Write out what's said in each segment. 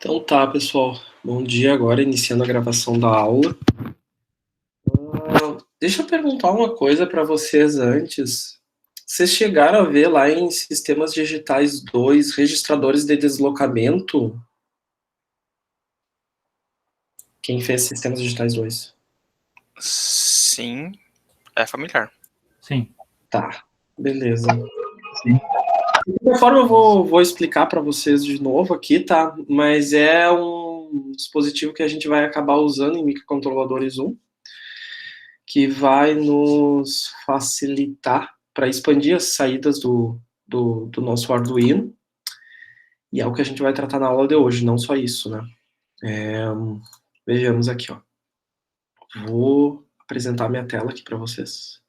Então tá, pessoal. Bom dia agora, iniciando a gravação da aula. Deixa eu perguntar uma coisa para vocês antes. Vocês chegaram a ver lá em Sistemas Digitais 2 registradores de deslocamento? Quem fez Sistemas Digitais 2? Sim, é familiar. Sim. Tá, beleza. Sim. De qualquer forma, eu vou explicar para vocês de novo aqui, tá? Mas é um dispositivo que a gente vai acabar usando em microcontroladores 1, que vai nos facilitar para expandir as saídas do nosso Arduino, e é o que a gente vai tratar na aula de hoje, não só isso, né? Vejamos aqui, ó. Vou apresentar minha tela aqui para vocês.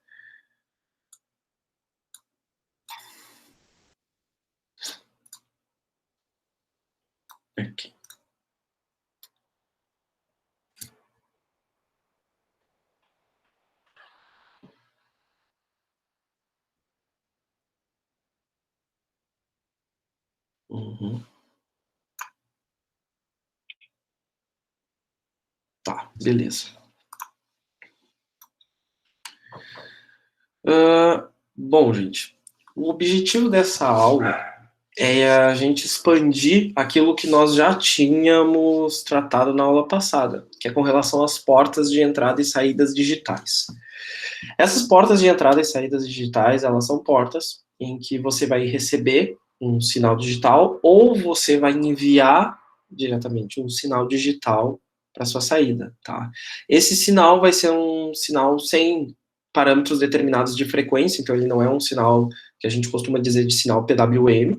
Aqui. Uhum. Tá, beleza. Bom, gente, o objetivo dessa aula é a gente expandir aquilo que nós já tínhamos tratado na aula passada, que é com relação às portas de entrada e saídas digitais. Essas portas de entrada e saídas digitais, elas são portas em que você vai receber um sinal digital ou você vai enviar diretamente um sinal digital para sua saída, tá? Esse sinal vai ser um sinal sem parâmetros determinados de frequência, então ele não é um sinal que a gente costuma dizer de sinal PWM.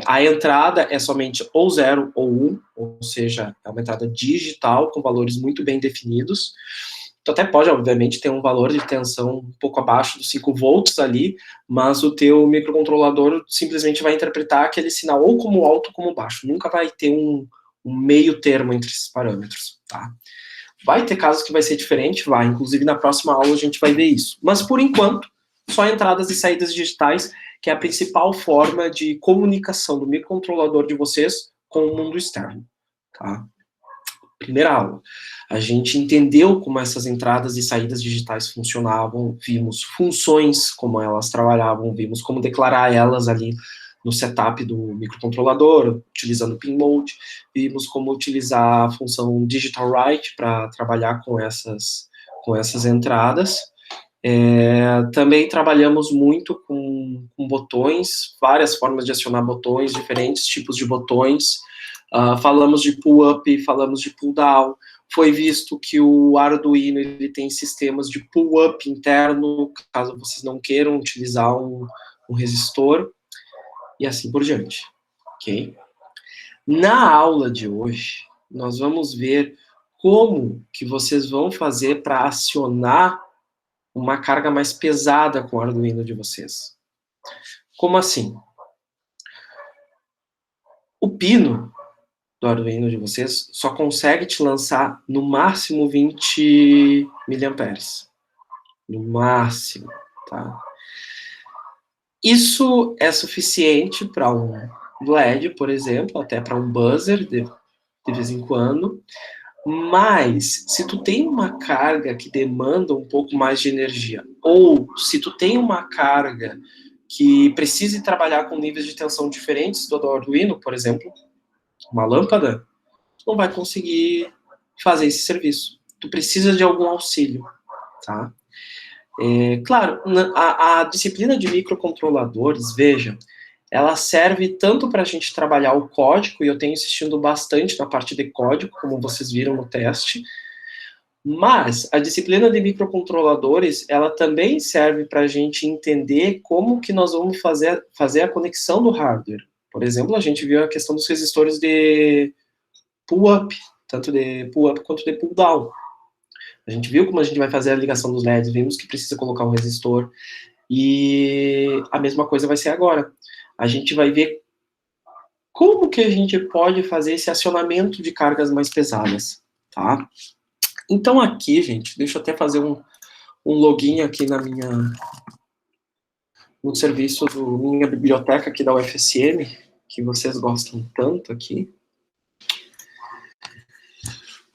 A entrada é somente ou 0 ou 1, ou seja, é uma entrada digital com valores muito bem definidos. Tu até pode, obviamente, ter um valor de tensão um pouco abaixo dos 5 volts ali, mas o teu microcontrolador simplesmente vai interpretar aquele sinal ou como alto ou como baixo. Nunca vai ter um meio termo entre esses parâmetros, tá? Vai ter casos que vai ser diferente, vai. Inclusive, na próxima aula a gente vai ver isso. Mas, por enquanto, só entradas e saídas digitais, que é a principal forma de comunicação do microcontrolador de vocês com o mundo externo, tá? Primeira aula. A gente entendeu como essas entradas e saídas digitais funcionavam, vimos funções, como elas trabalhavam, vimos como declarar elas ali no setup do microcontrolador, utilizando o pin mode, vimos como utilizar a função digital write para trabalhar com essas entradas. Também trabalhamos muito com botões, várias formas de acionar botões, diferentes tipos de botões. Falamos de pull-up, falamos de pull-down. Foi visto que o Arduino ele tem sistemas de pull-up interno, caso vocês não queiram utilizar um resistor, e assim por diante, ok? Na aula de hoje, nós vamos ver como que vocês vão fazer para acionar uma carga mais pesada com o Arduino de vocês. Como assim? O pino do Arduino de vocês só consegue te lançar no máximo 20 miliamperes. No máximo, tá? Isso é suficiente para um LED, por exemplo, até para um buzzer de vez em quando. Mas, se tu tem uma carga que demanda um pouco mais de energia, ou se tu tem uma carga que precise trabalhar com níveis de tensão diferentes do Arduino, por exemplo, uma lâmpada, tu não vai conseguir fazer esse serviço. Tu precisa de algum auxílio, tá? Claro, a disciplina de microcontroladores, veja, ela serve tanto para a gente trabalhar o código, e eu tenho insistido bastante na parte de código, como vocês viram no teste, mas a disciplina de microcontroladores, ela também serve para a gente entender como que nós vamos fazer a conexão do hardware. Por exemplo, a gente viu a questão dos resistores de pull-up, tanto de pull-up quanto de pull-down. A gente viu como a gente vai fazer a ligação dos LEDs, vimos que precisa colocar um resistor, e a mesma coisa vai ser agora. A gente vai ver como que a gente pode fazer esse acionamento de cargas mais pesadas, tá? Então aqui, gente, deixa eu até fazer um login aqui no serviço minha biblioteca aqui da UFSM, que vocês gostam tanto aqui.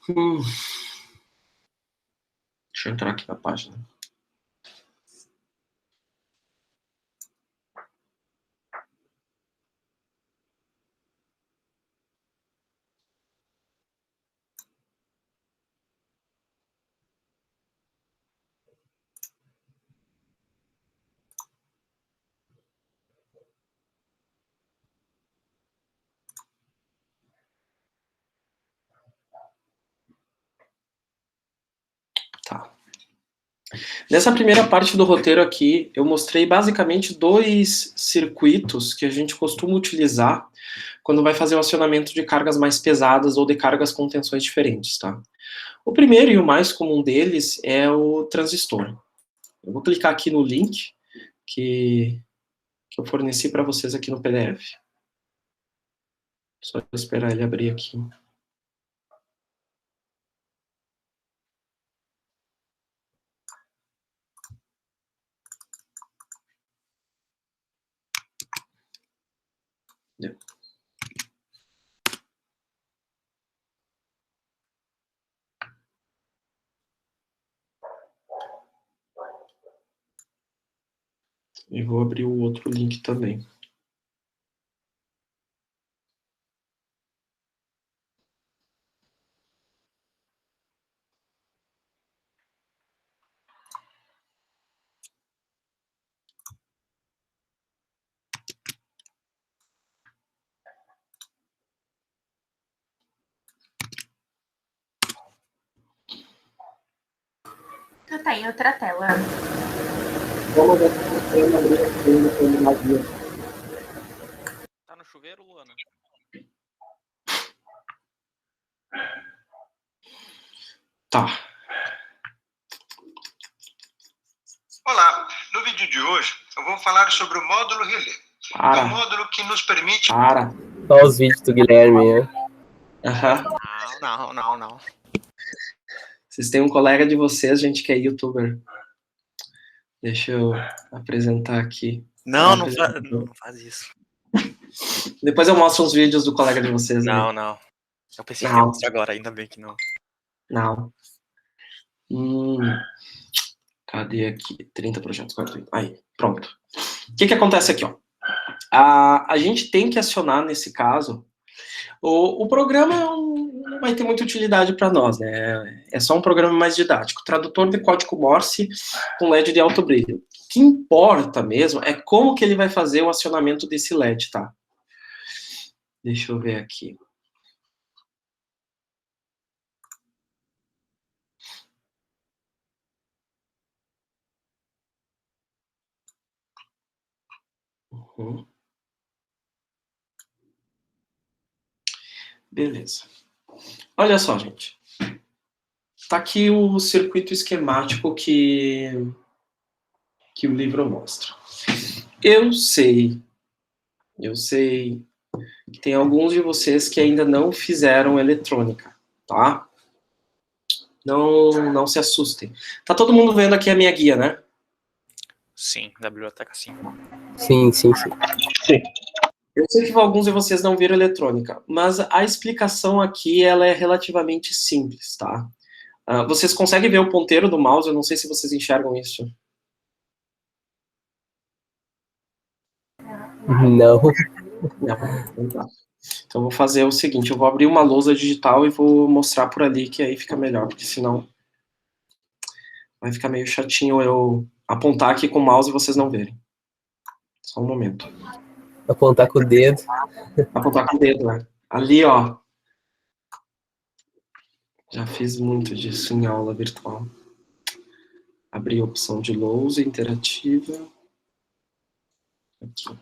Deixa eu entrar aqui na página. Tá. Nessa primeira parte do roteiro aqui, eu mostrei basicamente 2 circuitos que a gente costuma utilizar quando vai fazer o acionamento de cargas mais pesadas ou de cargas com tensões diferentes, tá? O primeiro e o mais comum deles é o transistor. Eu vou clicar aqui no link que eu forneci para vocês aqui no PDF. Só esperar ele abrir aqui. E vou abrir o outro link também. Tu tá em outra tela. Vamos ver se eu abrir aqui no terminalzinho. Tá no chuveiro, Luana? Tá. Olá, no vídeo de hoje eu vou falar sobre o módulo relé. É um módulo que nos permite... Para. Olha os vídeos do Guilherme, né? Aham. Não. Vocês têm um colega de vocês, gente, que é youtuber. Deixa eu apresentar aqui. Não faz isso. Depois eu mostro uns vídeos do colega de vocês. Não. Eu pensei que ia mostrar agora, ainda bem que não. Não. Cadê aqui? 30 projetos. Aí, pronto. O que acontece aqui, ó? A gente tem que acionar, nesse caso, o programa não vai ter muita utilidade para nós, né? É só um programa mais didático. Tradutor de código Morse com LED de alto brilho. O que importa mesmo é como que ele vai fazer o acionamento desse LED, tá? Deixa eu ver aqui. Beleza. Olha só, gente. Tá aqui o circuito esquemático que o livro mostra. Eu sei que tem alguns de vocês que ainda não fizeram eletrônica, tá? Não se assustem. Tá todo mundo vendo aqui a minha guia, né? Sim, da biblioteca sim. Sim. Eu sei que alguns de vocês não viram eletrônica, mas a explicação aqui ela é relativamente simples, tá? Vocês conseguem ver o ponteiro do mouse? Eu não sei se vocês enxergam isso. Não. Então eu vou fazer o seguinte, eu vou abrir uma lousa digital e vou mostrar por ali, que aí fica melhor, porque senão vai ficar meio chatinho eu apontar aqui com o mouse e vocês não verem. Só um momento. Apontar com o dedo. Apontar com o dedo, né? Ali, ó. Já fiz muito disso em aula virtual. Abrir a opção de lousa interativa. Aqui.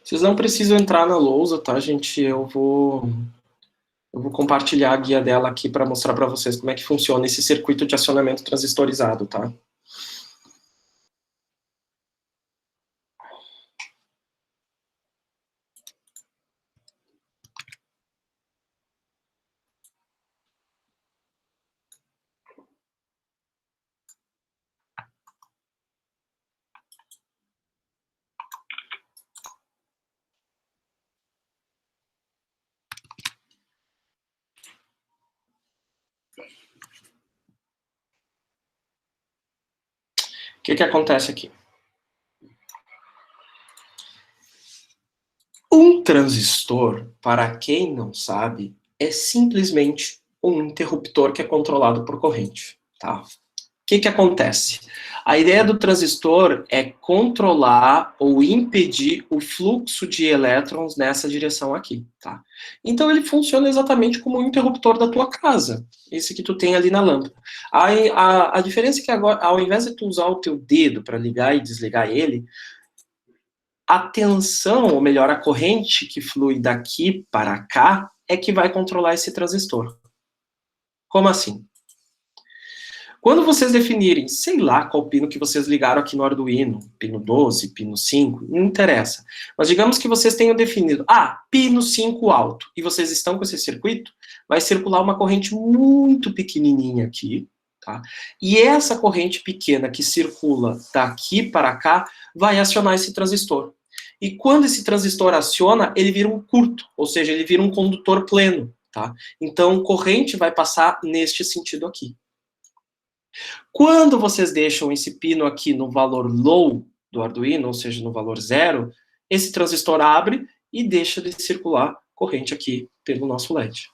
Vocês não precisam entrar na lousa, tá, gente? Eu vou compartilhar a guia dela aqui para mostrar para vocês como é que funciona esse circuito de acionamento transistorizado, tá? que acontece aqui? Um transistor, para quem não sabe, é simplesmente um interruptor que é controlado por corrente, tá? O que acontece? A ideia do transistor é controlar ou impedir o fluxo de elétrons nessa direção aqui, tá? Então ele funciona exatamente como um interruptor da tua casa, esse que tu tem ali na lâmpada. A diferença é que agora, ao invés de tu usar o teu dedo para ligar e desligar ele, a tensão, ou melhor, a corrente que flui daqui para cá é que vai controlar esse transistor. Como assim? Quando vocês definirem, sei lá qual pino que vocês ligaram aqui no Arduino, pino 12, pino 5, não interessa. Mas digamos que vocês tenham definido, pino 5 alto, e vocês estão com esse circuito, vai circular uma corrente muito pequenininha aqui, tá? E essa corrente pequena que circula daqui para cá, vai acionar esse transistor. E quando esse transistor aciona, ele vira um curto, ou seja, ele vira um condutor pleno, tá? Então, corrente vai passar neste sentido aqui. Quando vocês deixam esse pino aqui no valor low do Arduino, ou seja, no valor 0, esse transistor abre e deixa de circular corrente aqui pelo nosso LED.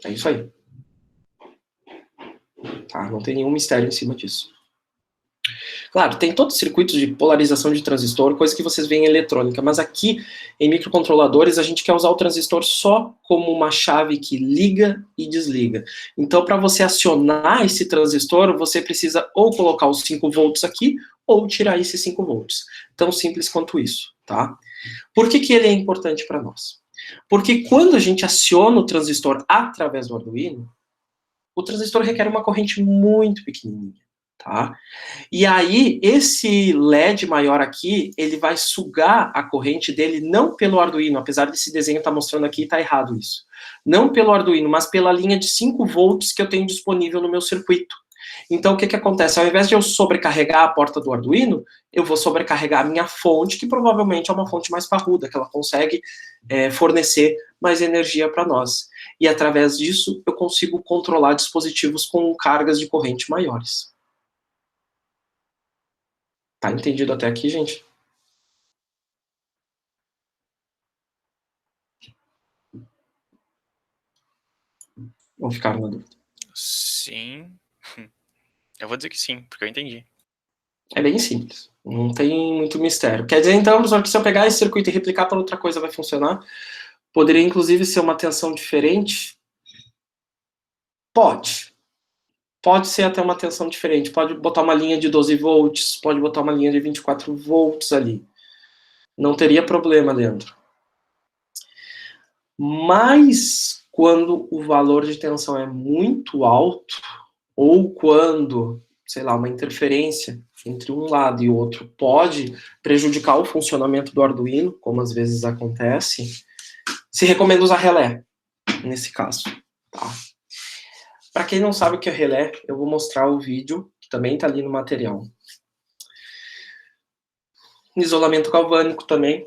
É isso aí. Tá? Não tem nenhum mistério em cima disso. Claro, tem todos os circuitos de polarização de transistor, coisa que vocês veem em eletrônica, mas aqui, em microcontroladores, a gente quer usar o transistor só como uma chave que liga e desliga. Então, para você acionar esse transistor, você precisa ou colocar os 5 volts aqui, ou tirar esses 5 volts. Tão simples quanto isso, tá? Por que ele é importante para nós? Porque quando a gente aciona o transistor através do Arduino, o transistor requer uma corrente muito pequenininha. Tá? E aí, esse LED maior aqui, ele vai sugar a corrente dele, não pelo Arduino, apesar desse desenho estar mostrando aqui, está errado isso. Não pelo Arduino, mas pela linha de 5 volts que eu tenho disponível no meu circuito. Então, o que acontece? Ao invés de eu sobrecarregar a porta do Arduino, eu vou sobrecarregar a minha fonte, que provavelmente é uma fonte mais parruda, que ela consegue fornecer mais energia para nós. E através disso, eu consigo controlar dispositivos com cargas de corrente maiores. Tá entendido até aqui, gente? Vão ficar na dúvida? Sim. Eu vou dizer que sim, porque eu entendi. É bem simples. Não tem muito mistério. Quer dizer, então, pessoal, que se eu pegar esse circuito e replicar para outra coisa vai funcionar? Poderia, inclusive, ser uma tensão diferente? Pode. Pode ser até uma tensão diferente. Pode botar uma linha de 12 volts, pode botar uma linha de 24 volts ali. Não teria problema dentro. Mas, quando o valor de tensão é muito alto, ou quando, sei lá, uma interferência entre um lado e o outro pode prejudicar o funcionamento do Arduino, como às vezes acontece, se recomenda usar relé, nesse caso, tá? Para quem não sabe o que é relé, eu vou mostrar o vídeo, que também está ali no material. Isolamento galvânico também.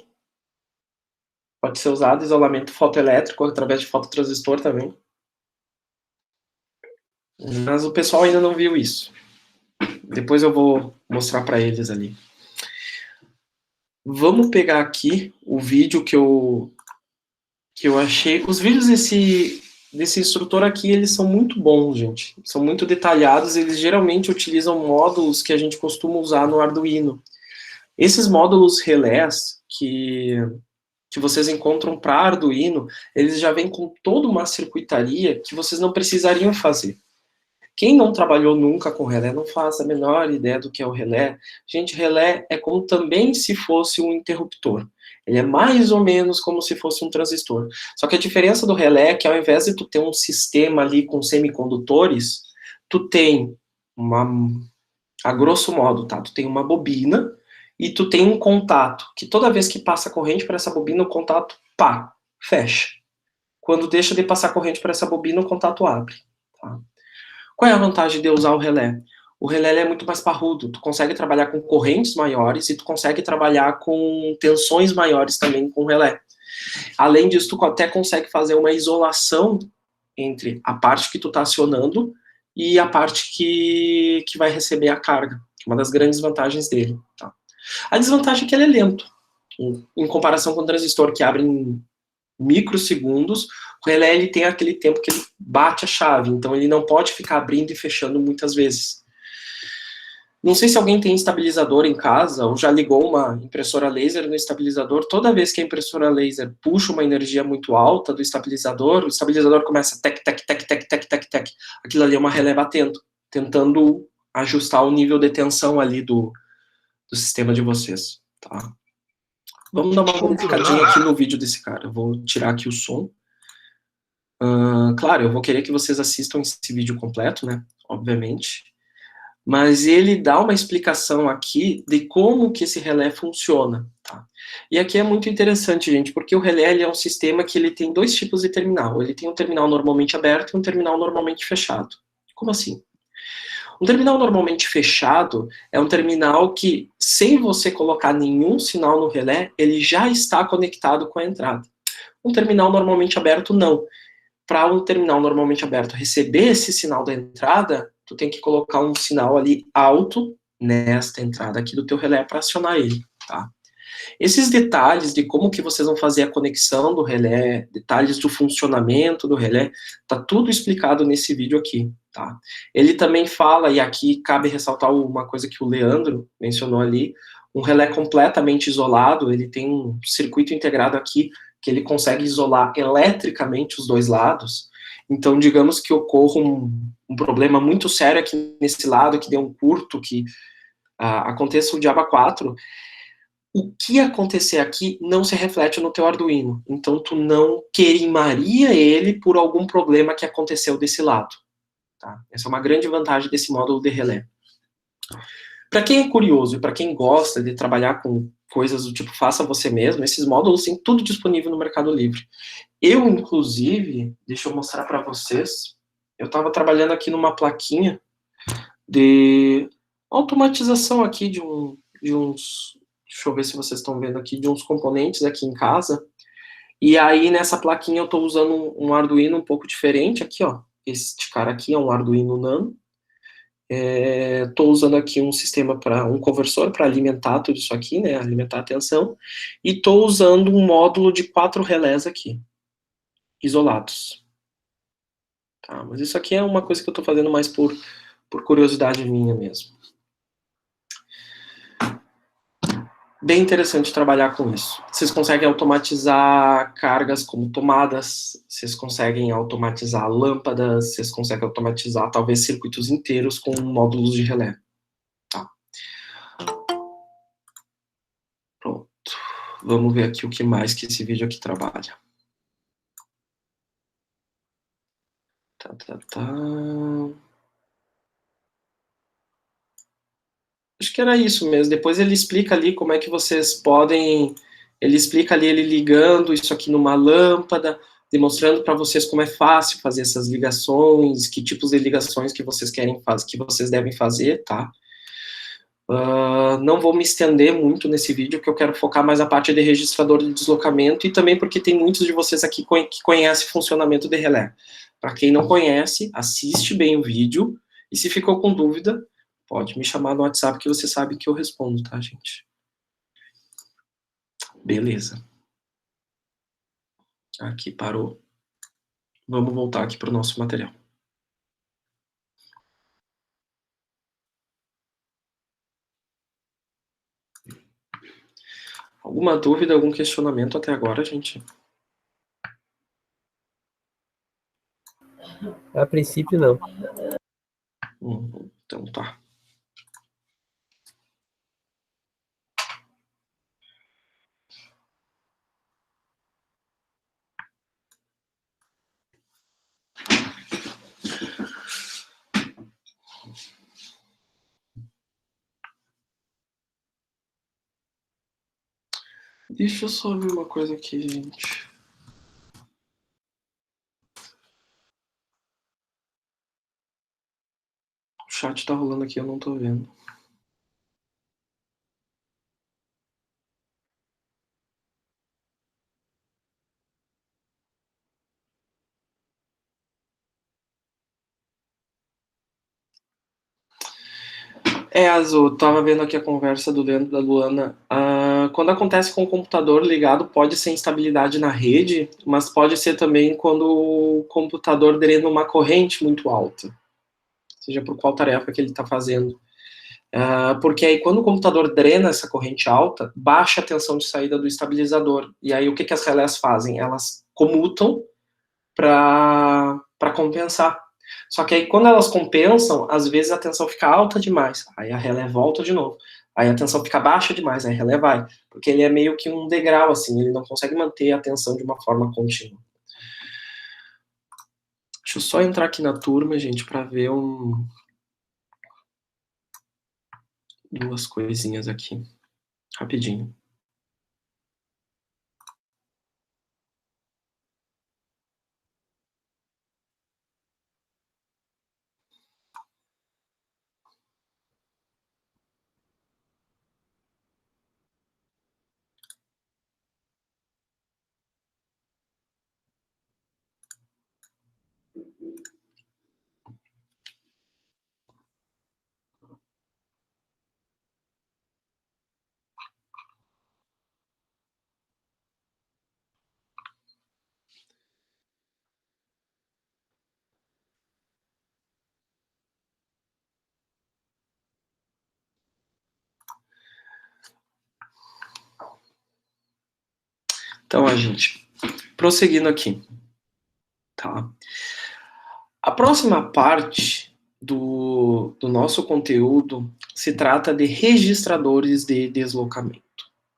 Pode ser usado, isolamento fotoelétrico, através de fototransistor também. Mas o pessoal ainda não viu isso. Depois eu vou mostrar para eles ali. Vamos pegar aqui o vídeo que eu achei. Os vídeos desse instrutor aqui, eles são muito bons, gente. São muito detalhados, eles geralmente utilizam módulos que a gente costuma usar no Arduino. Esses módulos relés que vocês encontram para Arduino, eles já vêm com toda uma circuitaria que vocês não precisariam fazer. Quem não trabalhou nunca com relé não faz a menor ideia do que é o relé. Gente, relé é como também se fosse um interruptor. Ele é mais ou menos como se fosse um transistor. Só que a diferença do relé é que ao invés de tu ter um sistema ali com semicondutores, tu tem a grosso modo, tá? Tu tem uma bobina e tu tem um contato, que toda vez que passa corrente para essa bobina, o contato, fecha. Quando deixa de passar corrente para essa bobina, o contato abre. Tá? Qual é a vantagem de usar o relé? O relé é muito mais parrudo, tu consegue trabalhar com correntes maiores e tu consegue trabalhar com tensões maiores também com o relé. Além disso, tu até consegue fazer uma isolação entre a parte que tu está acionando e a parte que vai receber a carga, que é uma das grandes vantagens dele. Tá? A desvantagem é que ele é lento, em comparação com o transistor, que abre em microsegundos. O relé ele tem aquele tempo que ele bate a chave, então ele não pode ficar abrindo e fechando muitas vezes. Não sei se alguém tem estabilizador em casa ou já ligou uma impressora laser no estabilizador. Toda vez que a impressora laser puxa uma energia muito alta do estabilizador, o estabilizador começa tec, tec, tec, tec, tec, tec, tec. Aquilo ali é uma relé batendo, tentando ajustar o nível de tensão ali do sistema de vocês. Tá? Vamos dar uma verificadinha aqui no vídeo desse cara. Eu vou tirar aqui o som. Claro, eu vou querer que vocês assistam esse vídeo completo, né? Obviamente. Mas ele dá uma explicação aqui de como que esse relé funciona, tá? E aqui é muito interessante, gente, porque o relé ele é um sistema que ele tem dois tipos de terminal. Ele tem um terminal normalmente aberto e um terminal normalmente fechado. Como assim? Um terminal normalmente fechado é um terminal que, sem você colocar nenhum sinal no relé, ele já está conectado com a entrada. Um terminal normalmente aberto, não. Para um terminal normalmente aberto receber esse sinal da entrada, tu tem que colocar um sinal ali alto nesta entrada aqui do teu relé para acionar ele, tá? Esses detalhes de como que vocês vão fazer a conexão do relé, detalhes do funcionamento do relé, tá tudo explicado nesse vídeo aqui, tá? Ele também fala, e aqui cabe ressaltar uma coisa que o Leandro mencionou ali, um relé completamente isolado, ele tem um circuito integrado aqui que ele consegue isolar eletricamente os dois lados. Então, digamos que ocorra um problema muito sério aqui nesse lado, que dê um curto, que aconteça o diabo 4, o que acontecer aqui não se reflete no teu Arduino. Então, tu não queimaria ele por algum problema que aconteceu desse lado. Tá? Essa é uma grande vantagem desse módulo de relé. Para quem é curioso e para quem gosta de trabalhar com coisas do tipo faça você mesmo, esses módulos têm tudo disponível no Mercado Livre. Eu, inclusive, deixa eu mostrar para vocês, eu estava trabalhando aqui numa plaquinha de automatização aqui de uns, deixa eu ver se vocês estão vendo aqui, de uns componentes aqui em casa, e aí nessa plaquinha eu estou usando um Arduino um pouco diferente aqui, ó, este cara aqui é um Arduino Nano, estou usando aqui um sistema para um conversor para alimentar tudo isso aqui, né, alimentar a tensão, e estou usando um módulo de 4 relés aqui, isolados. Tá, mas isso aqui é uma coisa que eu estou fazendo mais por curiosidade minha mesmo. Bem interessante trabalhar com isso. Vocês conseguem automatizar cargas como tomadas, vocês conseguem automatizar lâmpadas, vocês conseguem automatizar talvez circuitos inteiros com módulos de relé. Tá. Pronto. Vamos ver aqui o que mais que esse vídeo aqui trabalha. Acho que era isso mesmo. Depois ele explica ali como é que vocês podem... Ele explica ali ele ligando isso aqui numa lâmpada, demonstrando para vocês como é fácil fazer essas ligações, que tipos de ligações que vocês querem fazer, que vocês devem fazer, tá? Não vou me estender muito nesse vídeo, porque eu quero focar mais a parte de registrador de deslocamento e também porque tem muitos de vocês aqui que conhecem o funcionamento de relé. Para quem não conhece, assiste bem o vídeo e se ficou com dúvida, pode me chamar no WhatsApp que você sabe que eu respondo, tá, gente? Beleza. Aqui parou. Vamos voltar aqui para o nosso material. Alguma dúvida, algum questionamento até agora, gente? A princípio, não. Então tá. Deixa eu só ver uma coisa aqui, gente. O chat tá rolando aqui, eu não tô vendo. Azul, tava vendo aqui a conversa do Leandro e da Luana. Quando acontece com o computador ligado, pode ser instabilidade na rede, mas pode ser também quando o computador drena uma corrente muito alta, seja por qual tarefa que ele está fazendo. Porque aí quando o computador drena essa corrente alta, baixa a tensão de saída do estabilizador. E aí o que as relés fazem? Elas comutam para compensar. Só que aí quando elas compensam, às vezes a tensão fica alta demais, aí a relé volta de novo. Aí a tensão fica baixa demais, aí a relé vai. Porque ele é meio que um degrau, assim, ele não consegue manter a tensão de uma forma contínua. Deixa eu só entrar aqui na turma, gente, para ver duas coisinhas aqui, rapidinho. Então, gente, prosseguindo aqui, tá? A próxima parte do nosso conteúdo se trata de registradores de deslocamento,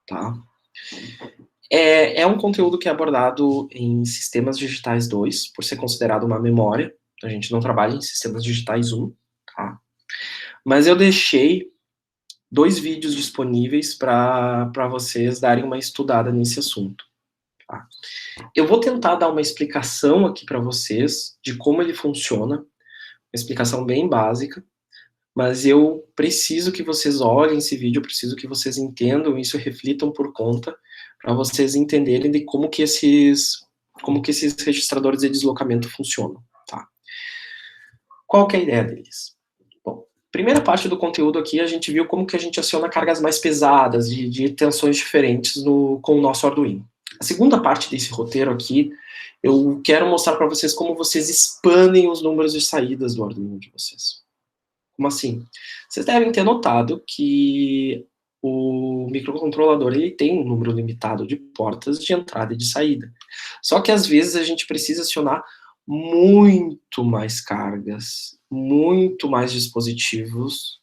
tá? É um conteúdo que é abordado em Sistemas Digitais 2, por ser considerado uma memória. A gente não trabalha em Sistemas Digitais 1, tá? Mas eu deixei 2 vídeos disponíveis para vocês darem uma estudada nesse assunto. Tá? Eu vou tentar dar uma explicação aqui para vocês de como ele funciona, uma explicação bem básica, mas eu preciso que vocês olhem esse vídeo, eu preciso que vocês entendam isso e reflitam por conta, para vocês entenderem de como que esses registradores de deslocamento funcionam. Tá? Qual que é a ideia deles? Bom, primeira parte do conteúdo aqui, a gente viu como que a gente aciona cargas mais pesadas, de tensões diferentes com o nosso Arduino. A segunda parte desse roteiro aqui, eu quero mostrar para vocês como vocês expandem os números de saídas do Arduino de vocês. Como assim? Vocês devem ter notado que o microcontrolador ele tem um número limitado de portas de entrada e de saída. Só que às vezes a gente precisa acionar muito mais cargas, muito mais dispositivos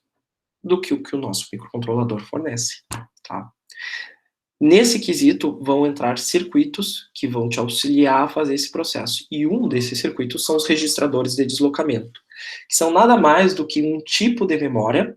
do que o nosso microcontrolador fornece. Tá? Nesse quesito, vão entrar circuitos que vão te auxiliar a fazer esse processo. E um desses circuitos são os registradores de deslocamento, que são nada mais do que um tipo de memória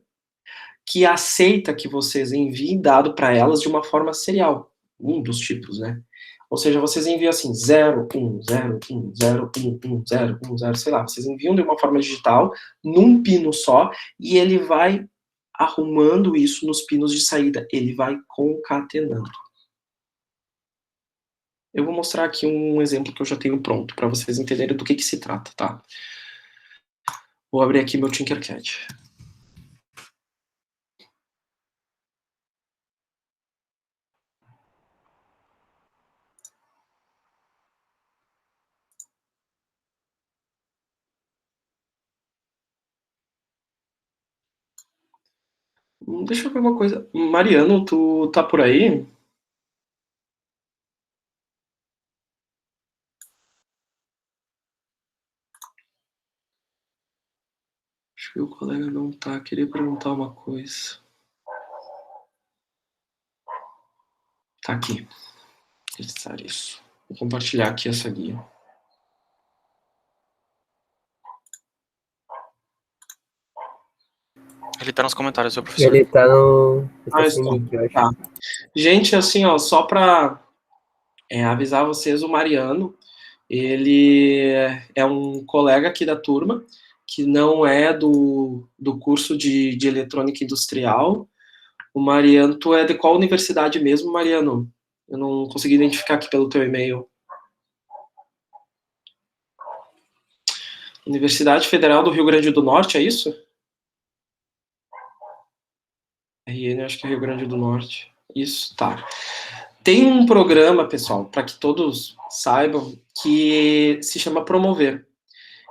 que aceita que vocês enviem dado para elas de uma forma serial. Um dos tipos, né? Ou seja, vocês enviam assim, 0, 1, 0, 1, 0, 1, 1, 0, 1, 0, sei lá. Vocês enviam de uma forma digital, num pino só, e ele vai arrumando isso nos pinos de saída. Ele vai concatenando. Eu vou mostrar aqui um exemplo que eu já tenho pronto, para vocês entenderem do que se trata, tá? Vou abrir aqui meu Tinkercad. Deixa eu ver uma coisa. Mariano, tu tá por aí? Acho que o colega não tá. Queria perguntar uma coisa. Tá aqui. Testar isso. Vou compartilhar aqui essa guia. Ele tá nos comentários, seu professor. Ele tá no. Tá. Gente, assim, ó, só pra avisar vocês, o Mariano, ele é um colega aqui da turma, que não é do curso de eletrônica industrial. O Mariano, tu é de qual universidade mesmo, Mariano? Eu não consegui identificar aqui pelo teu e-mail. Universidade Federal do Rio Grande do Norte, é isso? RN, acho que é Rio Grande do Norte. Isso, tá. Tem um programa, pessoal, para que todos saibam, que se chama Promover,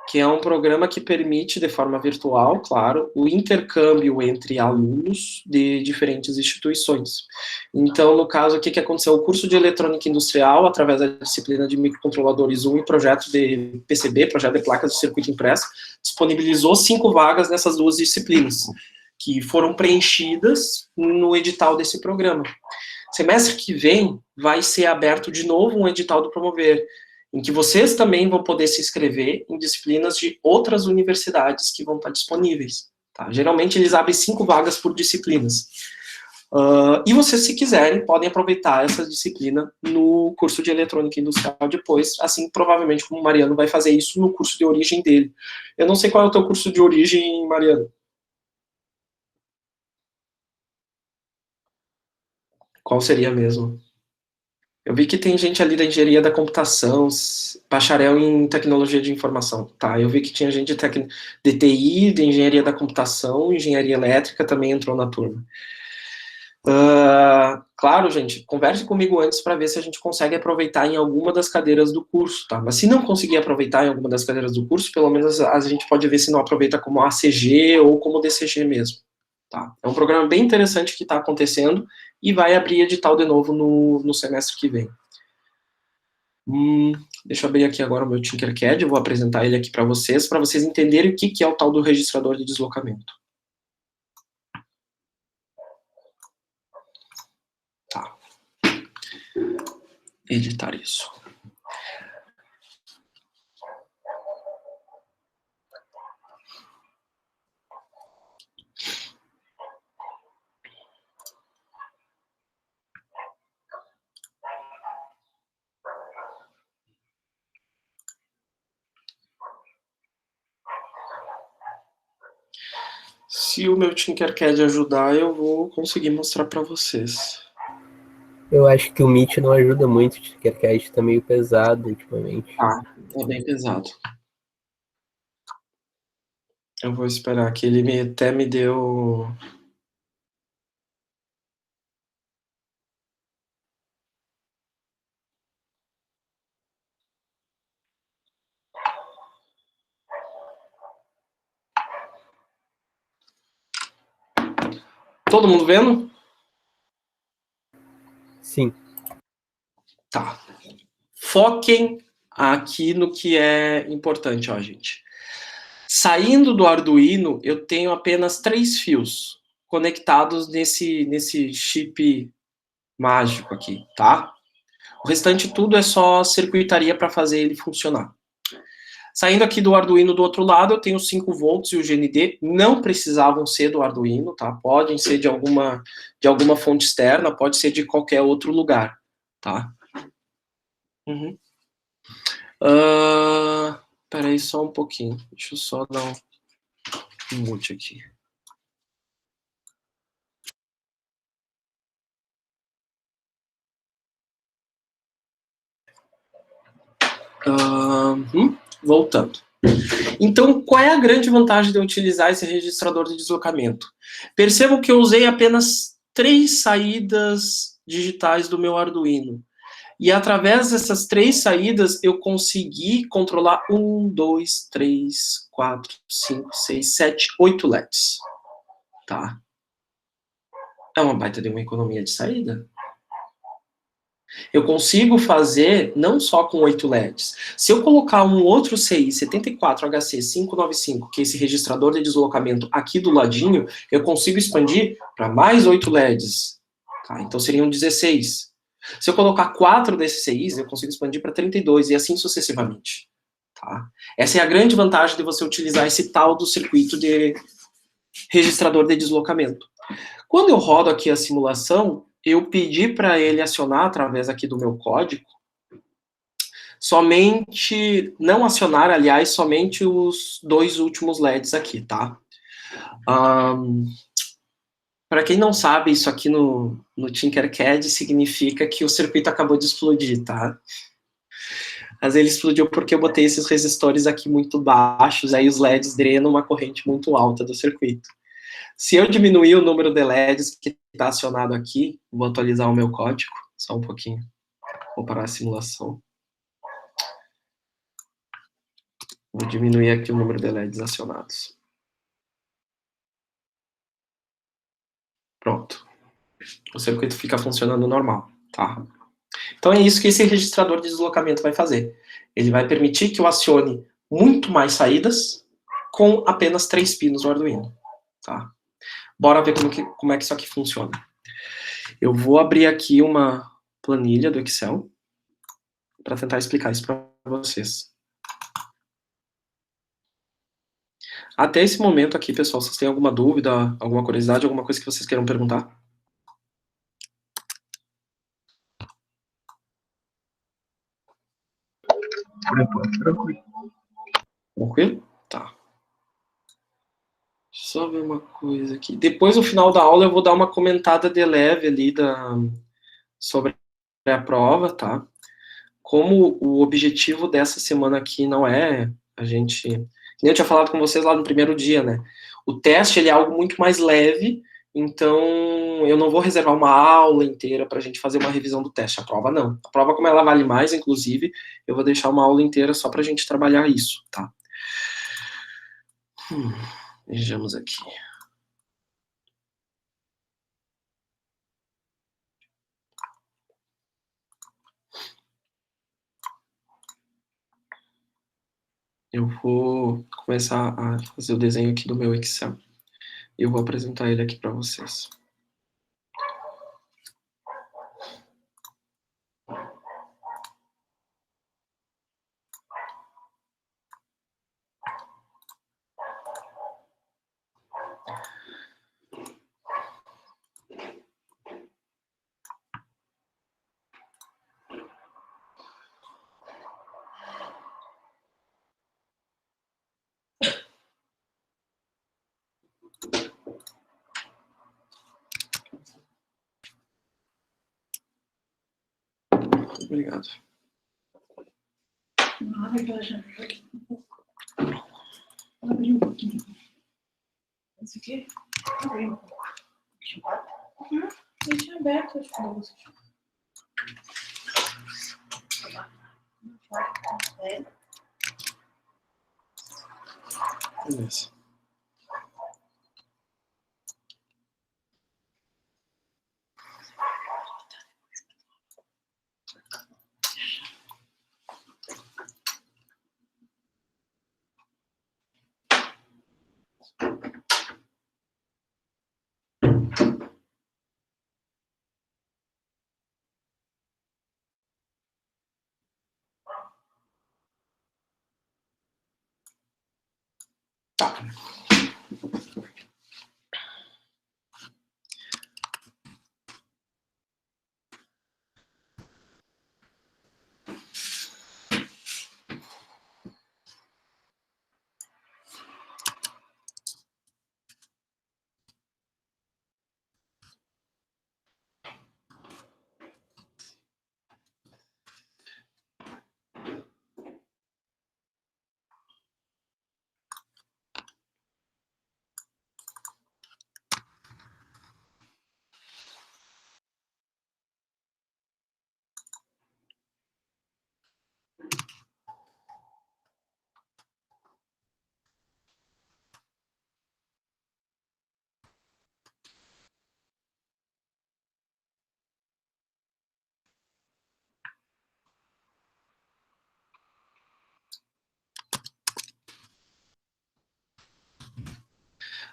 que é um programa que permite, de forma virtual, claro, o intercâmbio entre alunos de diferentes instituições. Então, no caso aqui, que aconteceu o curso de Eletrônica Industrial, através da disciplina de Microcontroladores 1 e projeto de PCB, projeto de placas de circuito impresso, disponibilizou 5 vagas nessas 2 disciplinas, que foram preenchidas no edital desse programa. Semestre que vem vai ser aberto de novo um edital do Promover, em que vocês também vão poder se inscrever em disciplinas de outras universidades que vão estar disponíveis. Tá? Geralmente eles abrem 5 vagas por disciplinas. E vocês, se quiserem, podem aproveitar essa disciplina no curso de Eletrônica Industrial depois, assim, provavelmente, como o Mariano vai fazer isso no curso de origem dele. Eu não sei qual é o teu curso de origem, Mariano. Qual seria mesmo? Eu vi que tem gente ali da engenharia da computação, bacharel em tecnologia de informação, tá? Eu vi que tinha gente de TI, de engenharia da computação, engenharia elétrica também entrou na turma. Claro, gente, converse comigo antes para ver se a gente consegue aproveitar em alguma das cadeiras do curso, tá? Mas se não conseguir aproveitar em alguma das cadeiras do curso, pelo menos a gente pode ver se não aproveita como ACG ou como DCG mesmo, tá? É um programa bem interessante que está acontecendo e vai abrir edital de novo no semestre que vem. Deixa eu abrir aqui agora o meu Tinkercad, eu vou apresentar ele aqui para vocês entenderem o que é o tal do registrador de deslocamento. Tá. Editar isso. Se o meu Tinkercad ajudar, eu vou conseguir mostrar para vocês. Eu acho que o Meet não ajuda muito, o Tinkercad tá meio pesado ultimamente. É bem pesado. Eu vou esperar que ele até me deu... Todo mundo vendo? Sim. Tá. Foquem aqui no que é importante, ó, gente. Saindo do Arduino, eu tenho apenas 3 fios conectados nesse chip mágico aqui, tá? O restante tudo é só circuitaria para fazer ele funcionar. Saindo aqui do Arduino do outro lado, eu tenho 5 volts e o GND, não precisavam ser do Arduino, tá? Podem ser de alguma fonte externa, pode ser de qualquer outro lugar, tá? Peraí só um pouquinho, deixa eu só dar um mute aqui. Voltando. Então, qual é a grande vantagem de eu utilizar esse registrador de deslocamento? Percebam que eu usei apenas 3 saídas digitais do meu Arduino. E através dessas 3 saídas, eu consegui controlar 1, 2, 3, 4, 5, 6, 7, 8 LEDs. Tá? É uma baita de uma economia de saída. Eu consigo fazer não só com 8 LEDs. Se eu colocar um outro CI 74HC595, que é esse registrador de deslocamento aqui do ladinho, eu consigo expandir para mais 8 LEDs. Tá? Então seriam 16. Se eu colocar 4 desses CIs, eu consigo expandir para 32 e assim sucessivamente. Tá? Essa é a grande vantagem de você utilizar esse tal do circuito de registrador de deslocamento. Quando eu rodo aqui a simulação, eu pedi para ele acionar, através aqui do meu código, somente, não acionar, aliás, somente os 2 últimos LEDs aqui, tá? Para quem não sabe, isso aqui no Tinkercad significa que o circuito acabou de explodir, tá? Mas ele explodiu porque eu botei esses resistores aqui muito baixos, aí os LEDs drenam uma corrente muito alta do circuito. Se eu diminuir o número de LEDs que está acionado aqui, vou atualizar o meu código, só um pouquinho. Vou parar a simulação. Vou diminuir aqui o número de LEDs acionados. Pronto. O circuito fica funcionando normal, tá? Então é isso que esse registrador de deslocamento vai fazer. Ele vai permitir que eu acione muito mais saídas com apenas 3 pinos no Arduino, tá? Bora ver como é que isso aqui funciona. Eu vou abrir aqui uma planilha do Excel para tentar explicar isso para vocês. Até esse momento aqui, pessoal, vocês têm alguma dúvida, alguma curiosidade, alguma coisa que vocês queiram perguntar? Tranquilo. Tranquilo? Tá. Deixa eu só ver uma coisa aqui. Depois, no final da aula, eu vou dar uma comentada de leve ali sobre a prova, tá? Como o objetivo dessa semana aqui não é a gente... Nem eu tinha falado com vocês lá no primeiro dia, né? O teste, ele é algo muito mais leve, então eu não vou reservar uma aula inteira para a gente fazer uma revisão do teste. A prova não. A prova, como ela vale mais, inclusive, eu vou deixar uma aula inteira só para a gente trabalhar isso, tá? Vejamos aqui. Eu vou começar a fazer o desenho aqui do meu Excel. E eu vou apresentar ele aqui para vocês. Obrigado. Abrir um pouquinho. Isso aqui? Abrir um pouco. Deixa aberto, acho que não você. Beleza. Tá.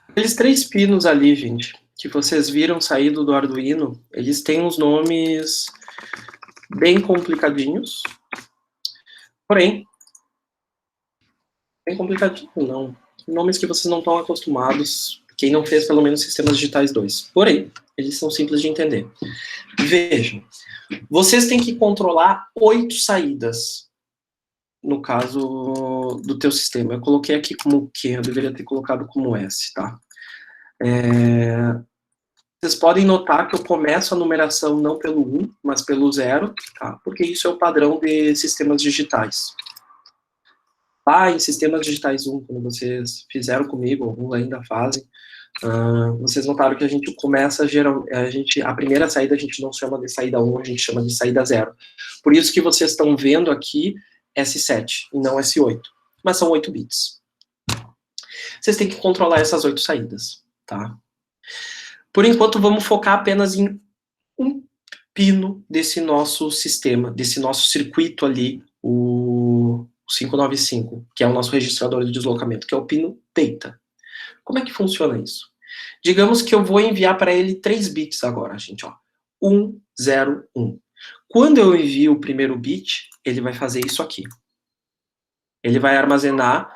Aqueles 3 pinos ali, gente, que vocês viram saído do Arduino, eles têm uns nomes bem complicadinhos, porém, bem complicadinho não, nomes que vocês não estão acostumados, quem não fez pelo menos Sistemas Digitais 2, porém, eles são simples de entender. Vejam, vocês têm que controlar 8 saídas, no caso do teu sistema. Eu coloquei aqui como Q, eu deveria ter colocado como S, tá? Vocês podem notar que eu começo a numeração não pelo 1, mas pelo 0, tá? Porque isso é o padrão de sistemas digitais. Lá em Sistemas Digitais 1, quando vocês fizeram comigo, alguns ainda fazem, vocês notaram que a gente começa, a primeira saída a gente não chama de saída 1, a gente chama de saída 0. Por isso que vocês estão vendo aqui S7 e não S8, mas são 8 bits. Vocês têm que controlar essas 8 saídas, tá? Por enquanto, vamos focar apenas em um pino desse nosso sistema, desse nosso circuito ali, o 595, que é o nosso registrador de deslocamento, que é o pino data. Como é que funciona isso? Digamos que eu vou enviar para ele 3 bits agora, gente, ó. 1, 0, 1. Quando eu envio o primeiro bit, ele vai fazer isso aqui. Ele vai armazenar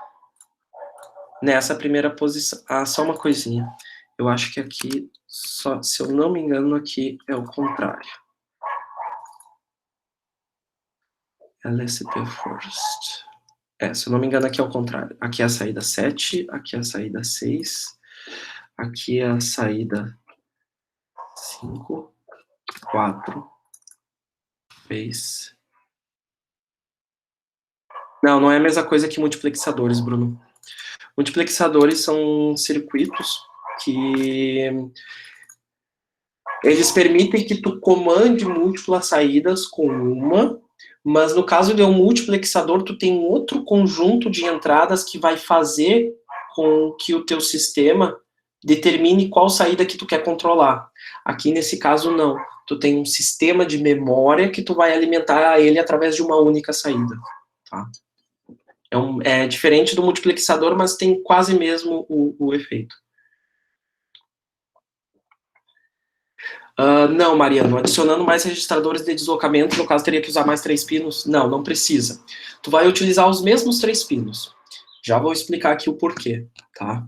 nessa primeira posição. Ah, só uma coisinha. Eu acho que aqui, se eu não me engano, aqui é o contrário. LSP first. Se eu não me engano, aqui é o contrário. Aqui é a saída 7, aqui é a saída 6, aqui é a saída 5, 4, 3. Não é a mesma coisa que multiplexadores, Bruno. Multiplexadores são circuitos que eles permitem que tu comande múltiplas saídas com uma, mas no caso de um multiplexador, tu tem um outro conjunto de entradas que vai fazer com que o teu sistema determine qual saída que tu quer controlar. Aqui, nesse caso, não. Tu tem um sistema de memória que tu vai alimentar ele através de uma única saída. Tá? É diferente do multiplexador, mas tem quase mesmo o efeito. Não, Mariano, adicionando mais registradores de deslocamento, no caso teria que usar mais 3 pinos? Não precisa. Tu vai utilizar os mesmos 3 pinos. Já vou explicar aqui o porquê, tá?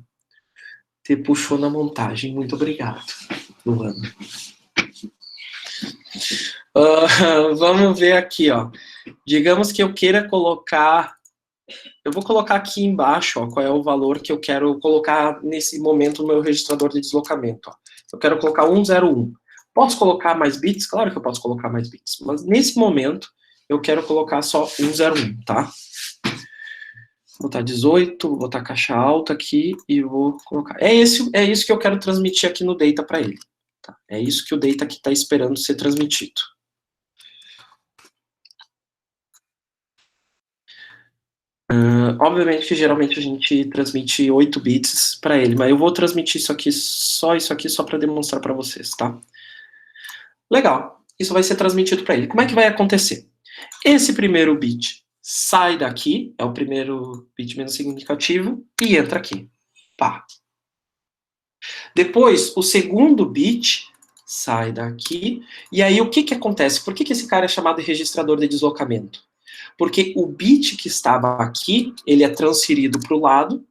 Te puxou na montagem, muito obrigado, Luana. Vamos ver aqui, ó. Digamos que eu queira colocar... Eu vou colocar aqui embaixo, ó, qual é o valor que eu quero colocar nesse momento no meu registrador de deslocamento. Ó. Eu quero colocar 101. Posso colocar mais bits? Claro que eu posso colocar mais bits, mas nesse momento eu quero colocar só 101, tá? Vou botar 18, vou botar caixa alta aqui e vou colocar... É isso que eu quero transmitir aqui no data para ele. Tá? É isso que o data aqui está esperando ser transmitido. Obviamente que geralmente a gente transmite 8 bits para ele, mas eu vou transmitir isso aqui só para demonstrar para vocês, tá? Legal, isso vai ser transmitido para ele. Como é que vai acontecer? Esse primeiro bit sai daqui, é o primeiro bit menos significativo, e entra aqui. Pá. Depois, o segundo bit sai daqui, e aí o que acontece? Por que esse cara é chamado de registrador de deslocamento? Porque o bit que estava aqui, ele é transferido para o lado,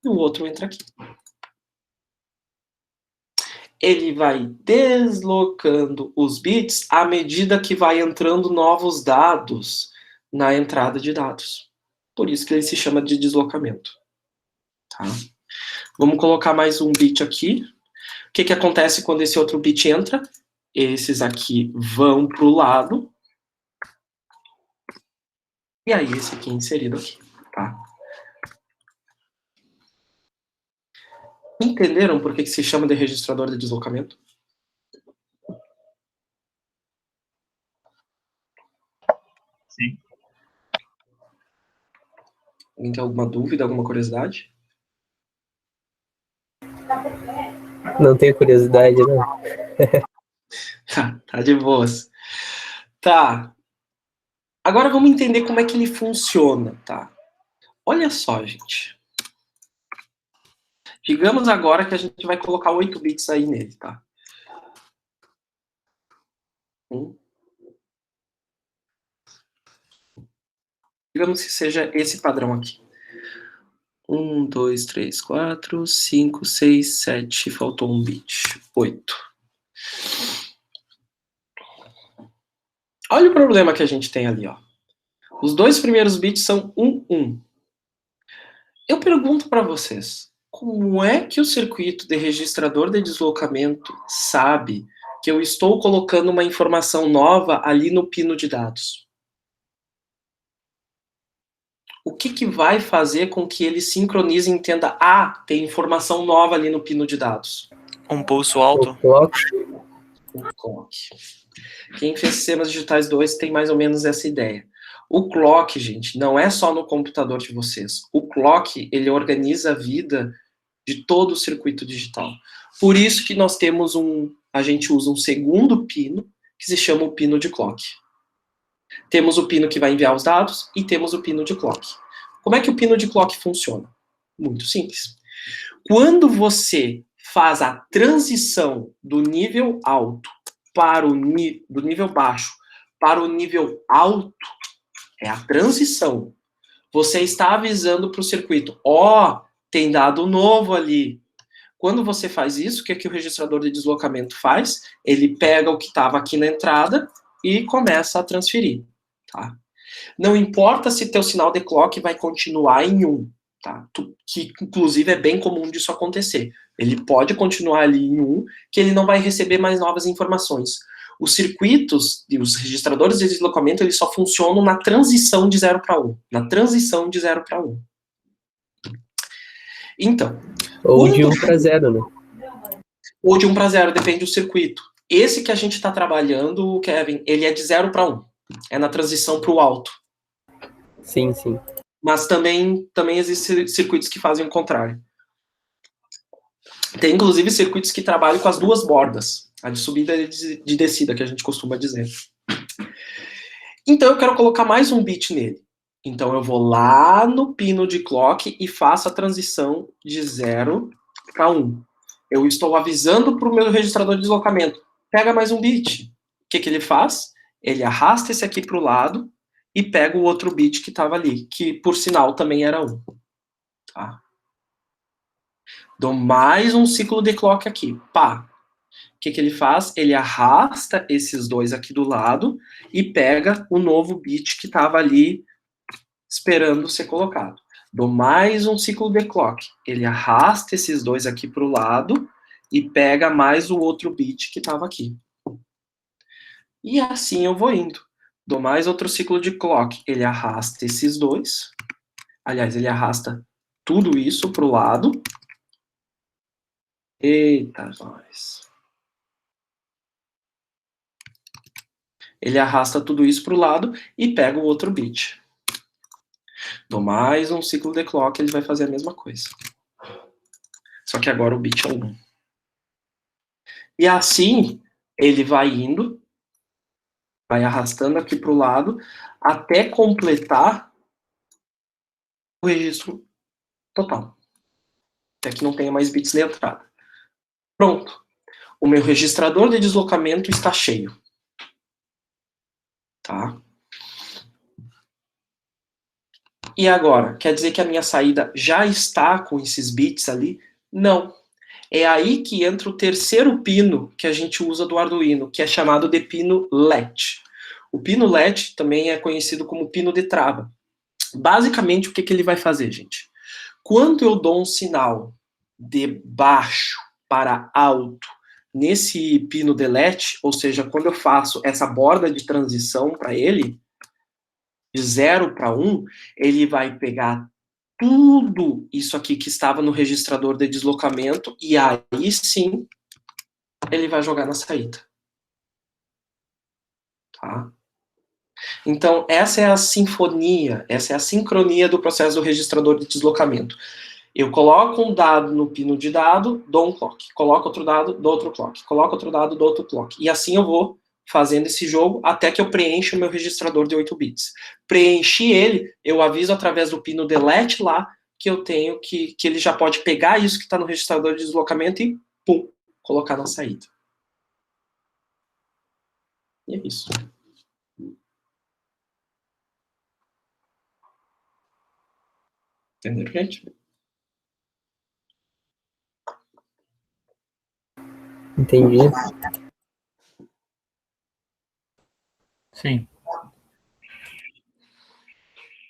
e o outro entra aqui. Ele vai deslocando os bits à medida que vai entrando novos dados na entrada de dados. Por isso que ele se chama de deslocamento. Tá? Vamos colocar mais um bit aqui. O que acontece quando esse outro bit entra? Esses aqui vão para o lado. E aí esse aqui é inserido aqui. Tá? Entenderam por que se chama de registrador de deslocamento? Sim. Alguém tem alguma dúvida, alguma curiosidade? Não tenho curiosidade, não. Tá de boas. Tá. Agora vamos entender como é que ele funciona, tá? Olha só, gente. Digamos agora que a gente vai colocar 8 bits aí nele, tá? Digamos que seja esse padrão aqui. 1, 2, 3, 4, 5, 6, 7, faltou um bit. 8. Olha o problema que a gente tem ali, ó. Os dois primeiros bits são 1, 1. Eu pergunto para vocês, como é que o circuito de registrador de deslocamento sabe que eu estou colocando uma informação nova ali no pino de dados? o que vai fazer com que ele sincronize e entenda, tem informação nova ali no pino de dados? Um pulso alto. O clock. O clock. Quem fez Sistemas Digitais 2 tem mais ou menos essa ideia. O clock, gente, não é só no computador de vocês. O clock, ele organiza a vida de todo o circuito digital. Por isso que nós temos a gente usa um segundo pino, que se chama o pino de clock. Temos o pino que vai enviar os dados e temos o pino de clock. Como é que o pino de clock funciona? Muito simples. Quando você faz a transição do nível alto do nível baixo para o nível alto, é a transição. Você está avisando para o circuito, tem dado novo ali. Quando você faz isso, o que o registrador de deslocamento faz? Ele pega o que estava aqui na entrada e começa a transferir. Tá? Não importa se teu sinal de clock vai continuar em 1, tá? Que inclusive é bem comum disso acontecer. Ele pode continuar ali em 1, que ele não vai receber mais novas informações. Os circuitos e os registradores de deslocamento, eles só funcionam na transição de 0 para 1. Na transição de 0 para 1. Então... Ou de 1 para 0, né? Ou de 1 para 0, depende do circuito. Esse que a gente está trabalhando, Kevin, ele é de 0 para 1. É na transição para o alto. Sim, sim. Mas também existem circuitos que fazem o contrário. Tem, inclusive, circuitos que trabalham com as duas bordas. A de subida e de descida, que a gente costuma dizer. Então, eu quero colocar mais um bit nele. Então, eu vou lá no pino de clock e faço a transição de 0 para 1. Eu estou avisando para o meu registrador de deslocamento. Pega mais um bit. O que ele faz? Ele arrasta esse aqui para o lado e pega o outro bit que estava ali, que, por sinal, também era 1. Tá? Dou mais um ciclo de clock aqui. Pá. O que ele faz? Ele arrasta esses dois aqui do lado e pega o novo bit que estava ali esperando ser colocado. Dou mais um ciclo de clock. Ele arrasta esses dois aqui para o lado e pega mais o outro bit que estava aqui. E assim eu vou indo. Dou mais outro ciclo de clock. Ele arrasta esses dois. Aliás, ele arrasta tudo isso para o lado. Eita, nós. Ele arrasta tudo isso para o lado e pega o outro bit. Dou mais um ciclo de clock, ele vai fazer a mesma coisa. Só que agora o bit é 1. E assim, ele vai indo, vai arrastando aqui para o lado, até completar o registro total. Até que não tenha mais bits de entrada. Pronto. O meu registrador de deslocamento está cheio. Tá? E agora, quer dizer que a minha saída já está com esses bits ali? Não. É aí que entra o terceiro pino que a gente usa do Arduino, que é chamado de pino LED. O pino LED também é conhecido como pino de trava. Basicamente, o que ele vai fazer, gente? Quando eu dou um sinal de baixo para alto nesse pino de LED, ou seja, quando eu faço essa borda de transição para ele, de 0 para 1, ele vai pegar tudo isso aqui que estava no registrador de deslocamento e aí sim ele vai jogar na saída. Tá? Então, essa é a sinfonia, essa é a sincronia do processo do registrador de deslocamento. Eu coloco um dado no pino de dado, dou um clock. Coloco outro dado, dou outro clock. Coloco outro dado, dou outro clock. E assim eu vou fazendo esse jogo até que eu preencha o meu registrador de 8 bits. Preenchi ele, eu aviso através do pino delete lá que eu tenho que ele já pode pegar isso que está no registrador de deslocamento e pum, colocar na saída. E é isso. Entendeu, gente? Entendi. Sim.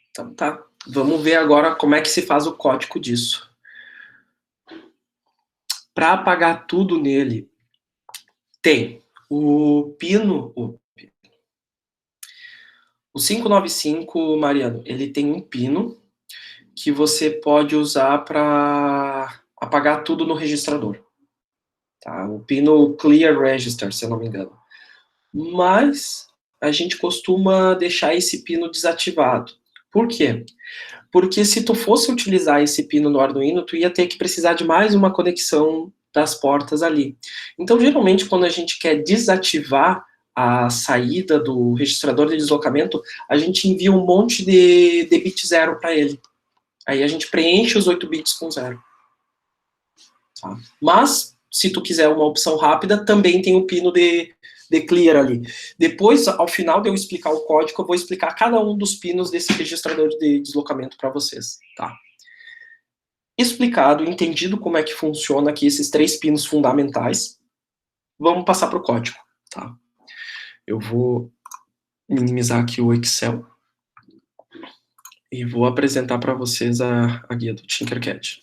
Então tá. Vamos ver agora como é que se faz o código disso. Para apagar tudo nele, tem o pino... O 595, Mariano, ele tem um pino que você pode usar para apagar tudo no registrador. Tá? O pino Clear Register, se eu não me engano. Mas a gente costuma deixar esse pino desativado. Por quê? Porque se tu fosse utilizar esse pino no Arduino, tu ia ter que precisar de mais uma conexão das portas ali. Então, geralmente, quando a gente quer desativar a saída do registrador de deslocamento, a gente envia um monte de bit zero para ele. Aí a gente preenche os 8 bits com zero. Tá? Mas, se tu quiser uma opção rápida, também tem o pino de clear ali. Depois, ao final de eu explicar o código, eu vou explicar cada um dos pinos desse registrador de deslocamento para vocês, tá? Explicado, entendido como é que funciona aqui esses 3 pinos fundamentais, vamos passar para o código, tá? Eu vou minimizar aqui o Excel e vou apresentar para vocês a guia do Tinkercad.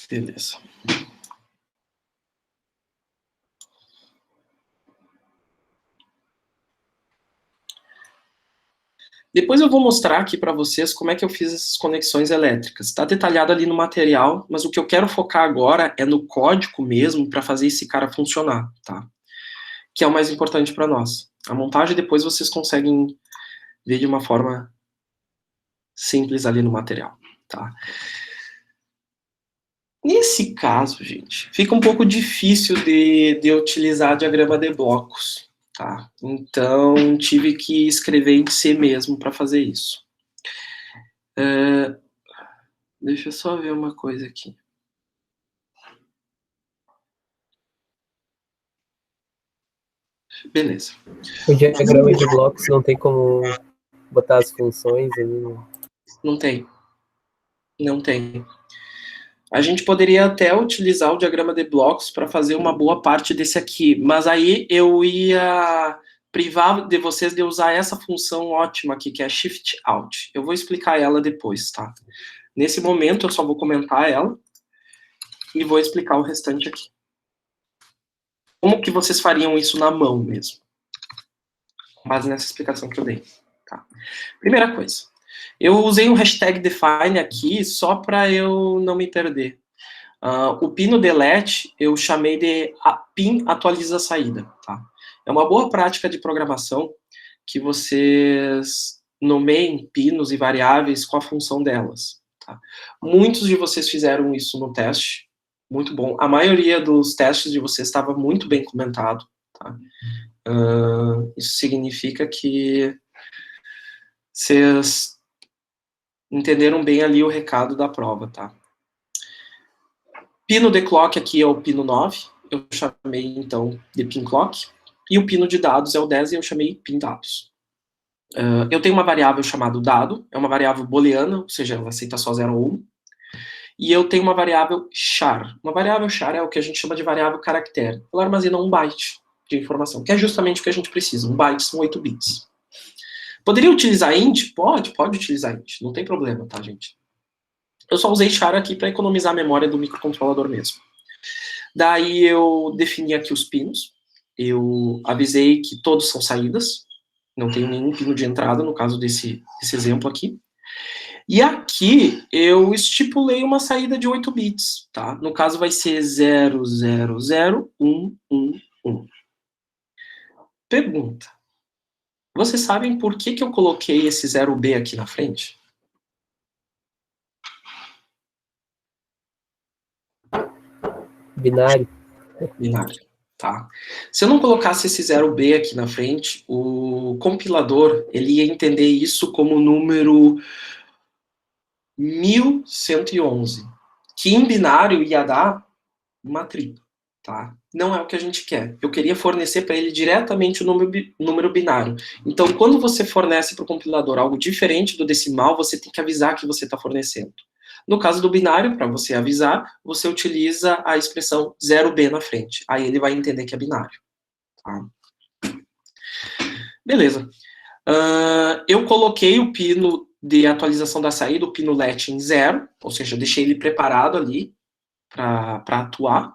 Beleza. Depois eu vou mostrar aqui para vocês como é que eu fiz essas conexões elétricas. Está detalhado ali no material, mas o que eu quero focar agora é no código mesmo para fazer esse cara funcionar, tá? Que é o mais importante para nós. A montagem depois vocês conseguem ver de uma forma simples ali no material, tá? Nesse caso, gente, fica um pouco difícil de utilizar diagrama de blocos, tá? Então, tive que escrever em C mesmo para fazer isso. Deixa eu só ver uma coisa aqui. Beleza. O diagrama de blocos não tem como botar as funções ali? Não tem. Não tem. A gente poderia até utilizar o diagrama de blocos para fazer uma boa parte desse aqui, mas aí eu ia privar de vocês de usar essa função ótima aqui, que é Shift Out. Eu vou explicar ela depois, tá? Nesse momento, eu só vou comentar ela e vou explicar o restante aqui. Como que vocês fariam isso na mão mesmo? Com base nessa explicação que eu dei. Tá? Primeira coisa. Eu usei um hashtag define aqui só para eu não me perder. O pino delete eu chamei de pin atualiza saída. Tá? É uma boa prática de programação que vocês nomeiem pinos e variáveis com a função delas. Tá? Muitos de vocês fizeram isso no teste. Muito bom. A maioria dos testes de vocês estava muito bem comentado. Tá? Isso significa que vocês entenderam bem ali o recado da prova, tá? Pino de clock aqui é o pino 9, eu chamei então de pin clock, e o pino de dados é o 10 e eu chamei pin dados. Eu tenho uma variável chamada dado, é uma variável booleana, ou seja, ela aceita só 0 ou 1, e eu tenho uma variável char. Uma variável char é o que a gente chama de variável caractere. Ela armazena 1 byte de informação, que é justamente o que a gente precisa. 1 byte são 8 bits. Poderia utilizar int? Pode utilizar int, não tem problema, tá, gente? Eu só usei char aqui para economizar a memória do microcontrolador mesmo. Daí eu defini aqui os pinos, eu avisei que todos são saídas, não tenho nenhum pino de entrada, no caso desse exemplo aqui. E aqui eu estipulei uma saída de 8 bits, tá? No caso vai ser 0, 0, 0, 1, 1, 1. Pergunta. Vocês sabem por que eu coloquei esse 0B aqui na frente? Binário. Binário, tá? Se eu não colocasse esse 0B aqui na frente, o compilador ele ia entender isso como número 1111, que em binário ia dar uma tripla, tá? Não é o que a gente quer. Eu queria fornecer para ele diretamente o número binário. Então, quando você fornece para o compilador algo diferente do decimal, você tem que avisar que você está fornecendo. No caso do binário, para você avisar, você utiliza a expressão 0B na frente. Aí ele vai entender que é binário. Tá? Beleza. Eu coloquei o pino de atualização da saída, o pino LET em 0, ou seja, deixei ele preparado ali para atuar.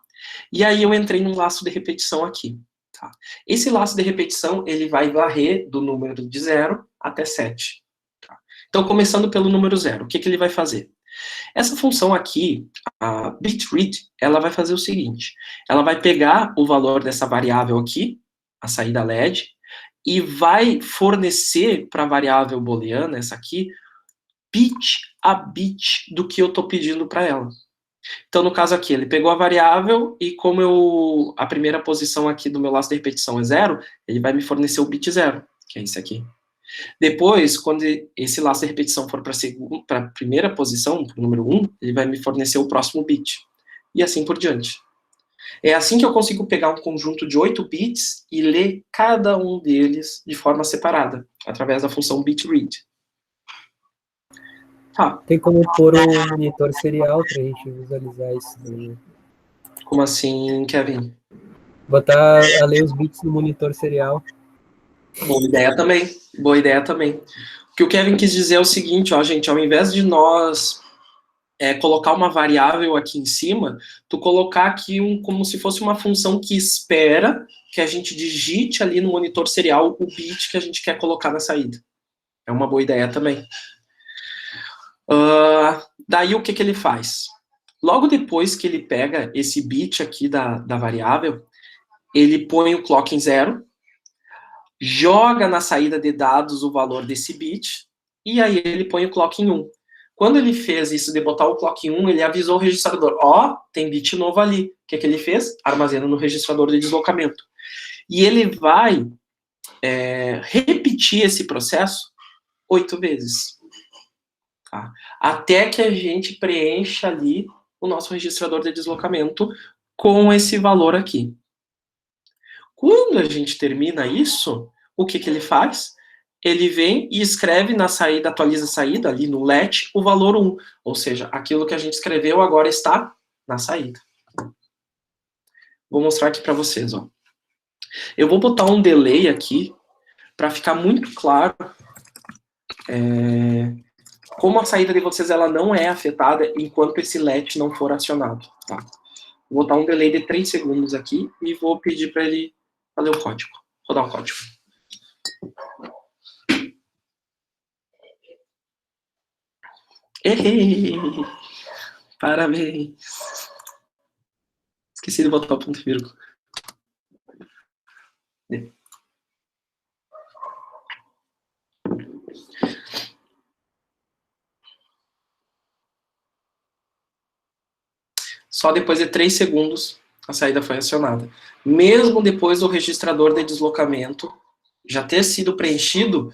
E aí eu entrei num laço de repetição aqui. Tá? Esse laço de repetição, ele vai varrer do número de 0 até 7. Tá? Então, começando pelo número 0, o que ele vai fazer? Essa função aqui, a bitRead, ela vai fazer o seguinte, ela vai pegar o valor dessa variável aqui, a saída LED, e vai fornecer para a variável booleana, essa aqui, bit a bit do que eu estou pedindo para ela. Então, no caso aqui, ele pegou a variável e como a primeira posição aqui do meu laço de repetição é 0, ele vai me fornecer o bit 0, que é esse aqui. Depois, quando esse laço de repetição for para a primeira posição, para o número 1, ele vai me fornecer o próximo bit. E assim por diante. É assim que eu consigo pegar um conjunto de 8 bits e ler cada um deles de forma separada, através da função bitRead. Tá. Tem como pôr um monitor serial para a gente visualizar isso daí. Como assim, Kevin? Botar a ler os bits no monitor serial. Boa ideia também. Boa ideia também. O que o Kevin quis dizer é o seguinte, ó, gente, ao invés de nós colocar uma variável aqui em cima, tu colocar aqui como se fosse uma função que espera que a gente digite ali no monitor serial o bit que a gente quer colocar na saída. É uma boa ideia também. Daí o que ele faz? Logo depois que ele pega esse bit aqui da variável, ele põe o clock em 0, joga na saída de dados o valor desse bit, e aí ele põe o clock em 1. Quando ele fez isso de botar o clock em 1, ele avisou o registrador, ó, tem bit novo ali. O que ele fez? Armazena no registrador de deslocamento. E ele vai repetir esse processo 8 vezes. Tá? Até que a gente preencha ali o nosso registrador de deslocamento com esse valor aqui. Quando a gente termina isso, o que ele faz? Ele vem e escreve na saída, atualiza a saída, ali no LET, o valor 1. Ou seja, aquilo que a gente escreveu agora está na saída. Vou mostrar aqui para vocês. Ó. Eu vou botar um delay aqui, para ficar muito claro como a saída de vocês ela não é afetada enquanto esse LET não for acionado. Tá? Vou botar um delay de 3 segundos aqui e vou pedir para ele fazer o código. Rodar o código. Errei! Parabéns! Esqueci de botar o ponto e vírgula. Só depois de 3 segundos a saída foi acionada. Mesmo depois do registrador de deslocamento já ter sido preenchido,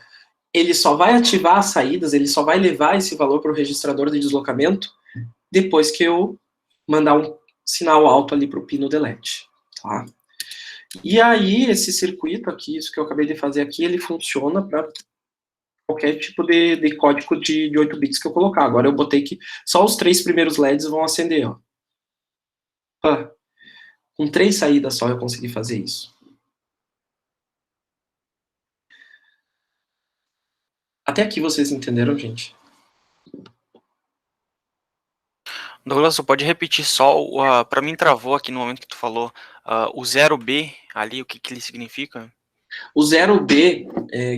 ele só vai ativar as saídas, ele só vai levar esse valor para o registrador de deslocamento depois que eu mandar um sinal alto ali para o pino delete. Tá? E aí, esse circuito aqui, isso que eu acabei de fazer aqui, ele funciona para qualquer tipo de código de 8 bits que eu colocar. Agora eu botei que só os 3 primeiros LEDs vão acender. Ó. Com 3 saídas só eu consegui fazer isso. Até aqui vocês entenderam, gente? Douglas, você pode repetir só, para mim travou aqui no momento que tu falou, o 0B ali, o que ele significa? O 0B,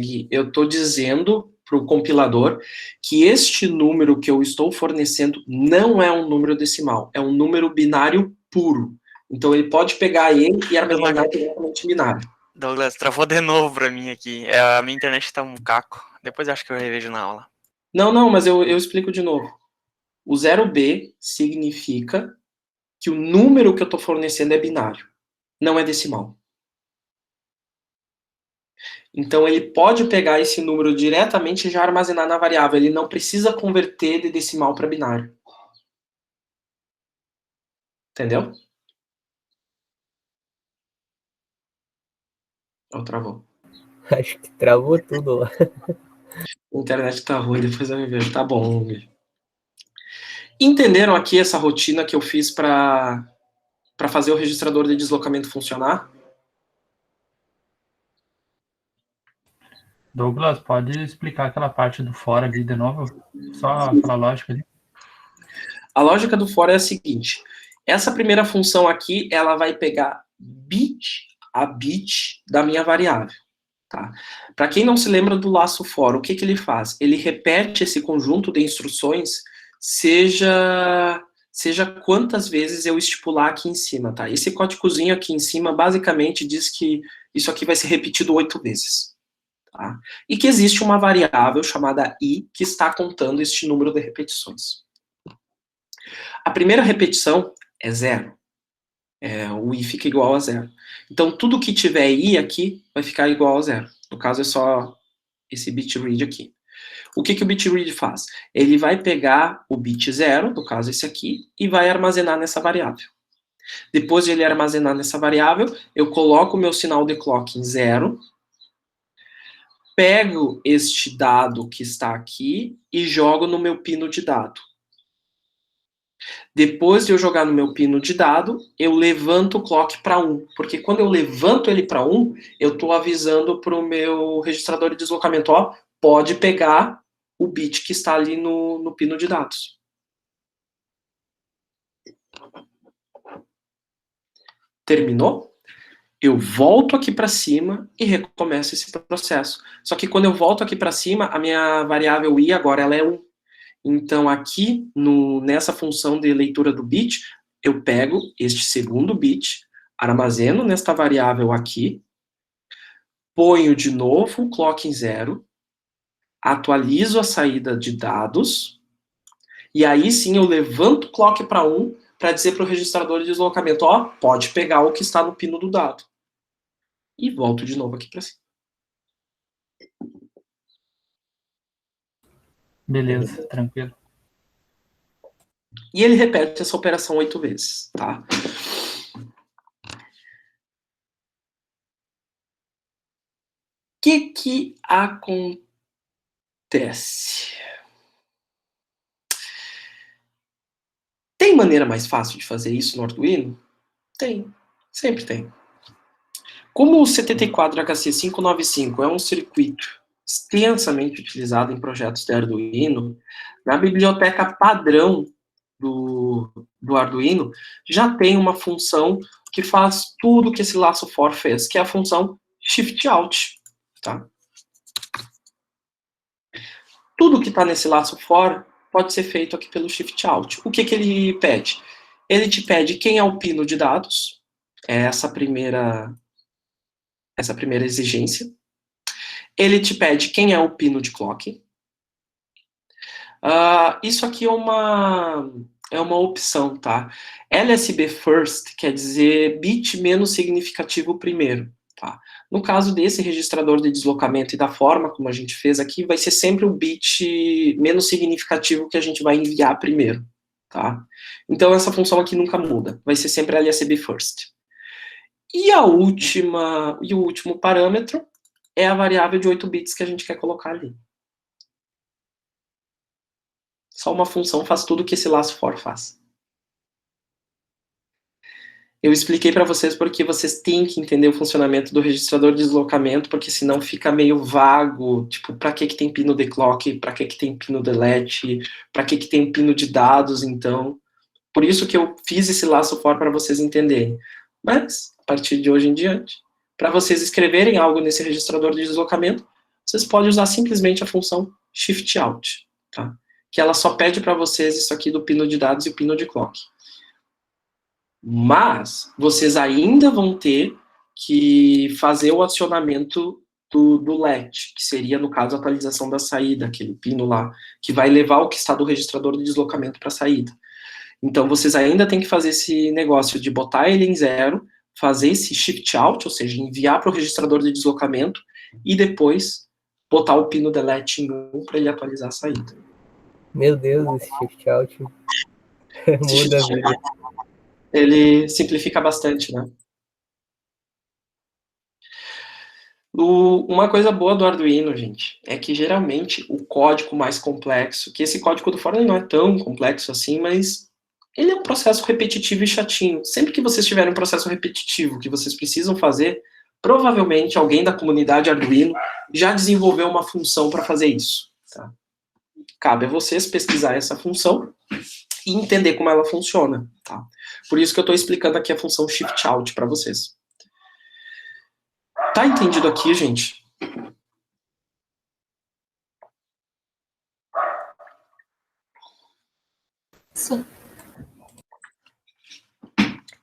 Gui, eu estou dizendo para o compilador que este número que eu estou fornecendo não é um número decimal, é um número binário puro. Então ele pode pegar ele e armazenar diretamente binário. Douglas, travou de novo para mim aqui. A minha internet está um caco. Depois acho que eu revejo na aula. Não, mas eu explico de novo. O 0B significa que o número que eu estou fornecendo é binário, não é decimal. Então, ele pode pegar esse número diretamente e já armazenar na variável. Ele não precisa converter de decimal para binário. Entendeu? Ou travou? Acho que travou tudo lá. A internet tá ruim, depois eu vejo. Tá bom. Entenderam aqui essa rotina que eu fiz para fazer o registrador de deslocamento funcionar? Douglas, pode explicar aquela parte do fora ali de novo? Só aquela lógica ali. A lógica do for é a seguinte. Essa primeira função aqui, ela vai pegar bit a bit da minha variável. Tá? Para quem não se lembra do laço for, o que ele faz? Ele repete esse conjunto de instruções, seja quantas vezes eu estipular aqui em cima. Tá? Esse códigozinho aqui em cima, basicamente, diz que isso aqui vai ser repetido 8 vezes. Tá? E que existe uma variável chamada i, que está contando este número de repetições. A primeira repetição é 0. O i fica igual a 0. Então, tudo que tiver i aqui vai ficar igual a 0. No caso, é só esse bit read aqui. O que o bit read faz? Ele vai pegar o bit 0, no caso esse aqui, e vai armazenar nessa variável. Depois de ele armazenar nessa variável, eu coloco o meu sinal de clock em 0, pego este dado que está aqui e jogo no meu pino de dado. Depois de eu jogar no meu pino de dado, eu levanto o clock para 1. Porque quando eu levanto ele para 1, eu estou avisando para o meu registrador de deslocamento, ó, pode pegar o bit que está ali no pino de dados. Terminou? Eu volto aqui para cima e recomeço esse processo. Só que quando eu volto aqui para cima, a minha variável i agora ela é 1. Então, aqui, nessa função de leitura do bit, eu pego este segundo bit, armazeno nesta variável aqui, ponho de novo o clock em 0, atualizo a saída de dados, e aí sim eu levanto o clock para 1 para dizer para o registrador de deslocamento, ó, pode pegar o que está no pino do dado. E volto de novo aqui para cima. Beleza, tranquilo. E ele repete essa operação 8 vezes, tá? O que acontece? Tem maneira mais fácil de fazer isso no Arduino? Tem, sempre tem. Como o CTT4HC595 é um circuito extensamente utilizado em projetos de Arduino, na biblioteca padrão do Arduino, já tem uma função que faz tudo que esse laço for fez, que é a função shift-out. Tá? Tudo que está nesse laço for pode ser feito aqui pelo shift-out. O que ele pede? Ele te pede quem é o pino de dados, é essa primeira exigência. Ele te pede quem é o pino de clock. Isso aqui é uma opção, tá? LSB first quer dizer bit menos significativo primeiro, tá? No caso desse registrador de deslocamento e da forma como a gente fez aqui, vai ser sempre o bit menos significativo que a gente vai enviar primeiro, tá? Então essa função aqui nunca muda, vai ser sempre LSB first. E o último parâmetro é a variável de 8 bits que a gente quer colocar ali. Só uma função faz tudo que esse laço for faz. Eu expliquei para vocês porque vocês têm que entender o funcionamento do registrador de deslocamento, porque senão fica meio vago, tipo, para que tem pino de clock, para que tem pino de let, para que tem pino de dados, então. Por isso que eu fiz esse laço for para vocês entenderem. Mas, a partir de hoje em diante, para vocês escreverem algo nesse registrador de deslocamento, vocês podem usar simplesmente a função shift-out, tá? Que ela só pede para vocês isso aqui do pino de dados e o pino de clock. Mas vocês ainda vão ter que fazer o acionamento do let, que seria, no caso, a atualização da saída, aquele pino lá, que vai levar o que está do registrador de deslocamento para a saída. Então, vocês ainda têm que fazer esse negócio de botar ele em 0, fazer esse shift out, ou seja, enviar para o registrador de deslocamento, e depois botar o pino delete em 1 para ele atualizar a saída. Meu Deus, esse shift out muda a vida. Ele simplifica bastante, né? Uma coisa boa do Arduino, gente, é que geralmente o código mais complexo, que esse código do fora não é tão complexo assim, mas ele é um processo repetitivo e chatinho. Sempre que vocês tiverem um processo repetitivo que vocês precisam fazer, Provavelmente alguém da comunidade Arduino já desenvolveu uma função para fazer isso. Tá? Cabe a vocês pesquisar essa função e entender como ela funciona. Tá? Por isso que eu estou explicando aqui a função shift out para vocês. Tá entendido aqui, gente? Sim.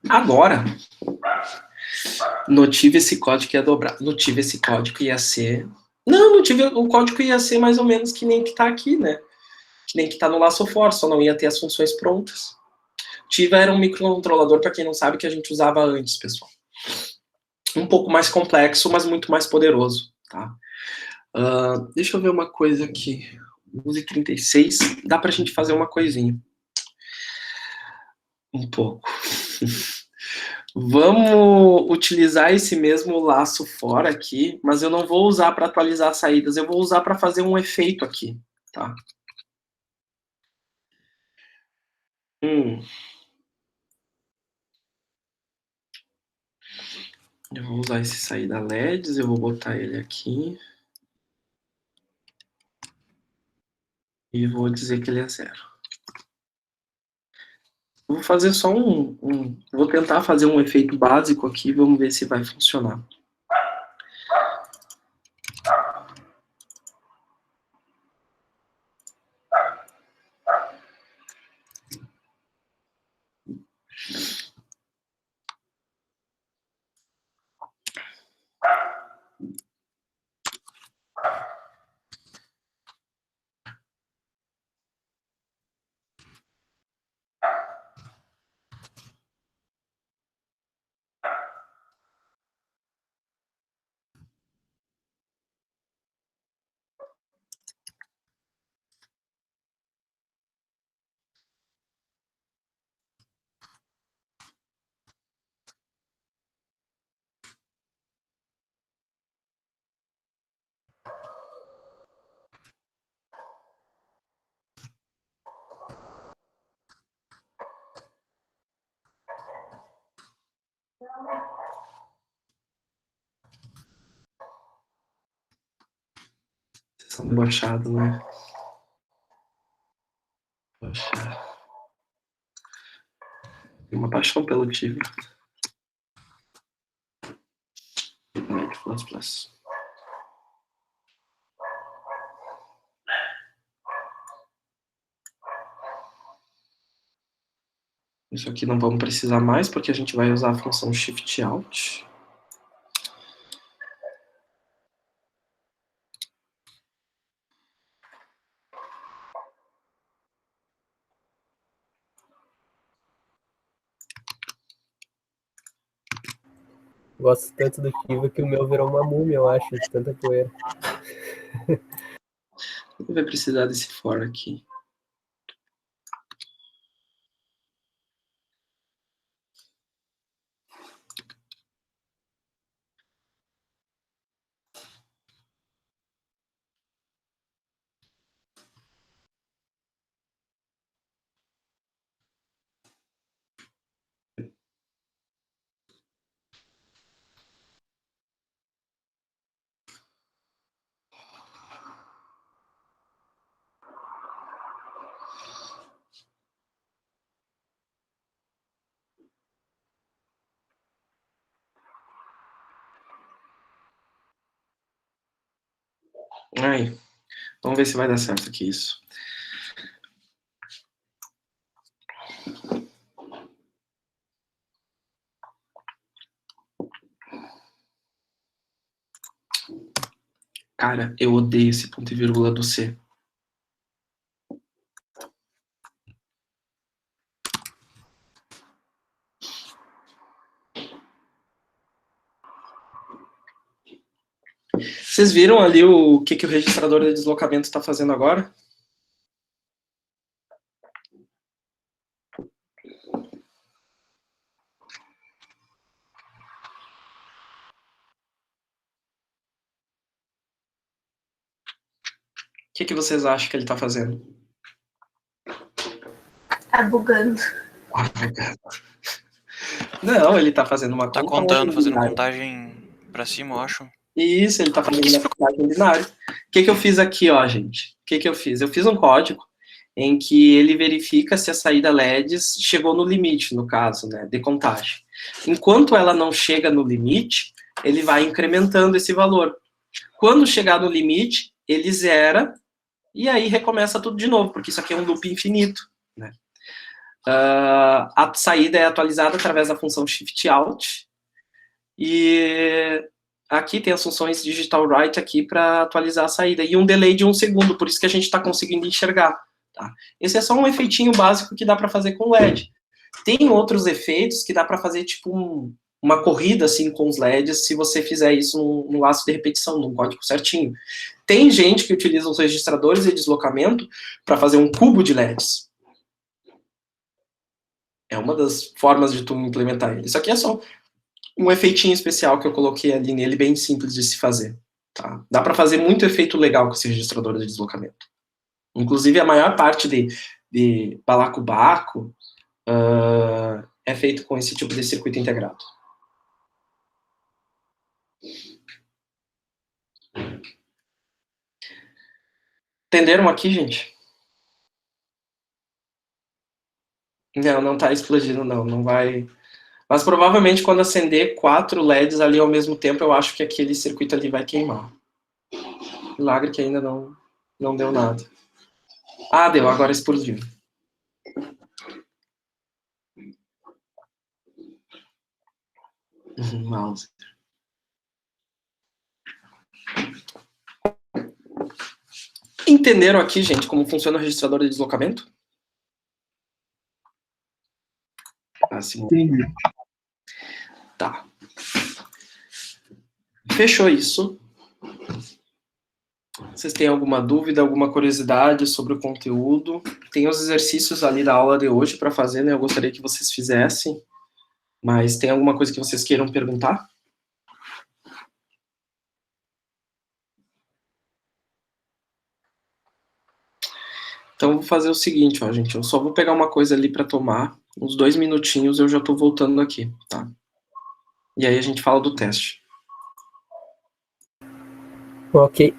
Agora, notive esse código que ia dobrar. Notive esse código ia ser... Não, notive, o código ia ser mais ou menos que nem que tá aqui, né? Que nem que tá no Lasso For, só não ia ter as funções prontas. Tiva era um microcontrolador, para quem não sabe, que a gente usava antes, pessoal. Um pouco mais complexo, mas muito mais poderoso, tá? Deixa eu ver uma coisa aqui. 11h36, dá pra gente fazer uma coisinha. Um pouco. Vamos utilizar esse mesmo laço fora aqui, mas eu não vou usar para atualizar as saídas, eu vou usar para fazer um efeito aqui, tá? Eu vou usar esse saída LEDs, eu vou botar ele aqui. E vou dizer que ele é 0. Vou fazer só vou tentar fazer um efeito básico aqui, vamos ver se vai funcionar. Vocês são debochados, né? Poxa. Tem uma paixão pelo Tive. Plus. Isso aqui não vamos precisar mais, porque a gente vai usar a função shift out. Gosto tanto do Kiva que o meu virou uma múmia, eu acho, de tanta poeira. Não vai precisar desse for aqui. Aí, vamos ver se vai dar certo aqui isso. Cara, eu odeio esse ponto e vírgula do C. Vocês viram ali o que o registrador de deslocamento está fazendo agora? O que vocês acham que ele está fazendo? Tá bugando. Não, ele está fazendo uma Tá contando, fazendo contagem pra cima, eu acho. Isso, ele tá fazendo em binário. O que eu fiz aqui, ó, gente? O que eu fiz? Eu fiz um código em que ele verifica se a saída LEDs chegou no limite, no caso, né, de contagem. Enquanto ela não chega no limite, ele vai incrementando esse valor. Quando chegar no limite, ele zera e aí recomeça tudo de novo, porque isso aqui é um loop infinito, né? A saída é atualizada através da função shift-out e aqui tem as funções digital write aqui para atualizar a saída e um delay de 1 segundo, por isso que a gente está conseguindo enxergar. Tá? Esse é só um efeitinho básico que dá para fazer com LED. Tem outros efeitos que dá para fazer tipo uma corrida assim com os LEDs, se você fizer isso no laço de repetição, num código certinho. Tem gente que utiliza os registradores de deslocamento para fazer um cubo de LEDs. É uma das formas de tu implementar ele. Isso aqui é só um efeitinho especial que eu coloquei ali nele, bem simples de se fazer. Tá? Dá para fazer muito efeito legal com esse registrador de deslocamento. Inclusive, a maior parte de balacobaco é feito com esse tipo de circuito integrado. Entenderam aqui, gente? Não tá explodindo, não vai... Mas provavelmente quando acender 4 LEDs ali ao mesmo tempo, eu acho que aquele circuito ali vai queimar. Milagre que ainda não deu nada. Ah, deu, agora explodiu. Mouse. Entenderam aqui, gente, como funciona o registrador de deslocamento? Entendi. Tá. Fechou isso. Vocês têm alguma dúvida, alguma curiosidade sobre o conteúdo? Tem os exercícios ali da aula de hoje para fazer, né? Eu gostaria que vocês fizessem. Mas tem alguma coisa que vocês queiram perguntar? Então, eu vou fazer o seguinte, ó, gente. Eu só vou pegar uma coisa ali para tomar. Uns 2 minutinhos eu já estou voltando aqui, tá? E aí a gente fala do teste. Ok.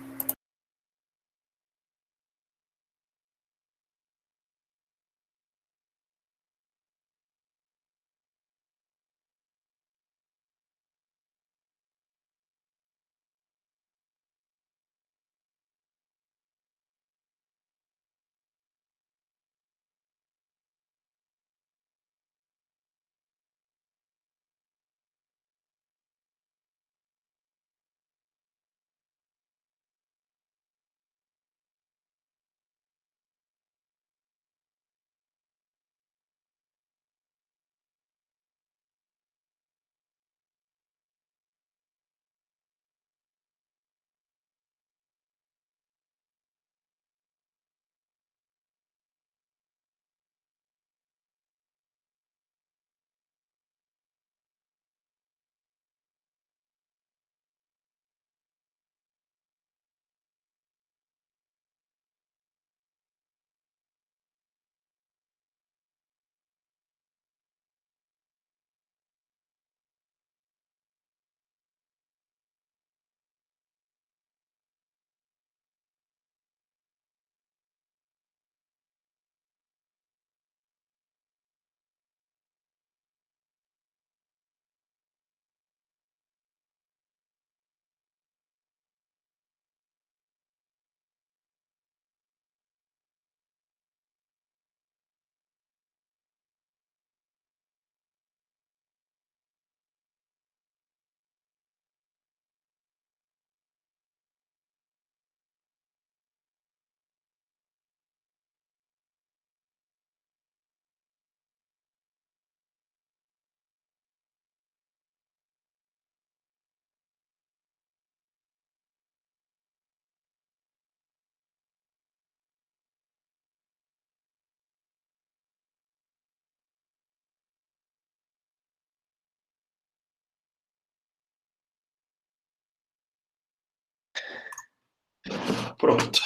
Pronto.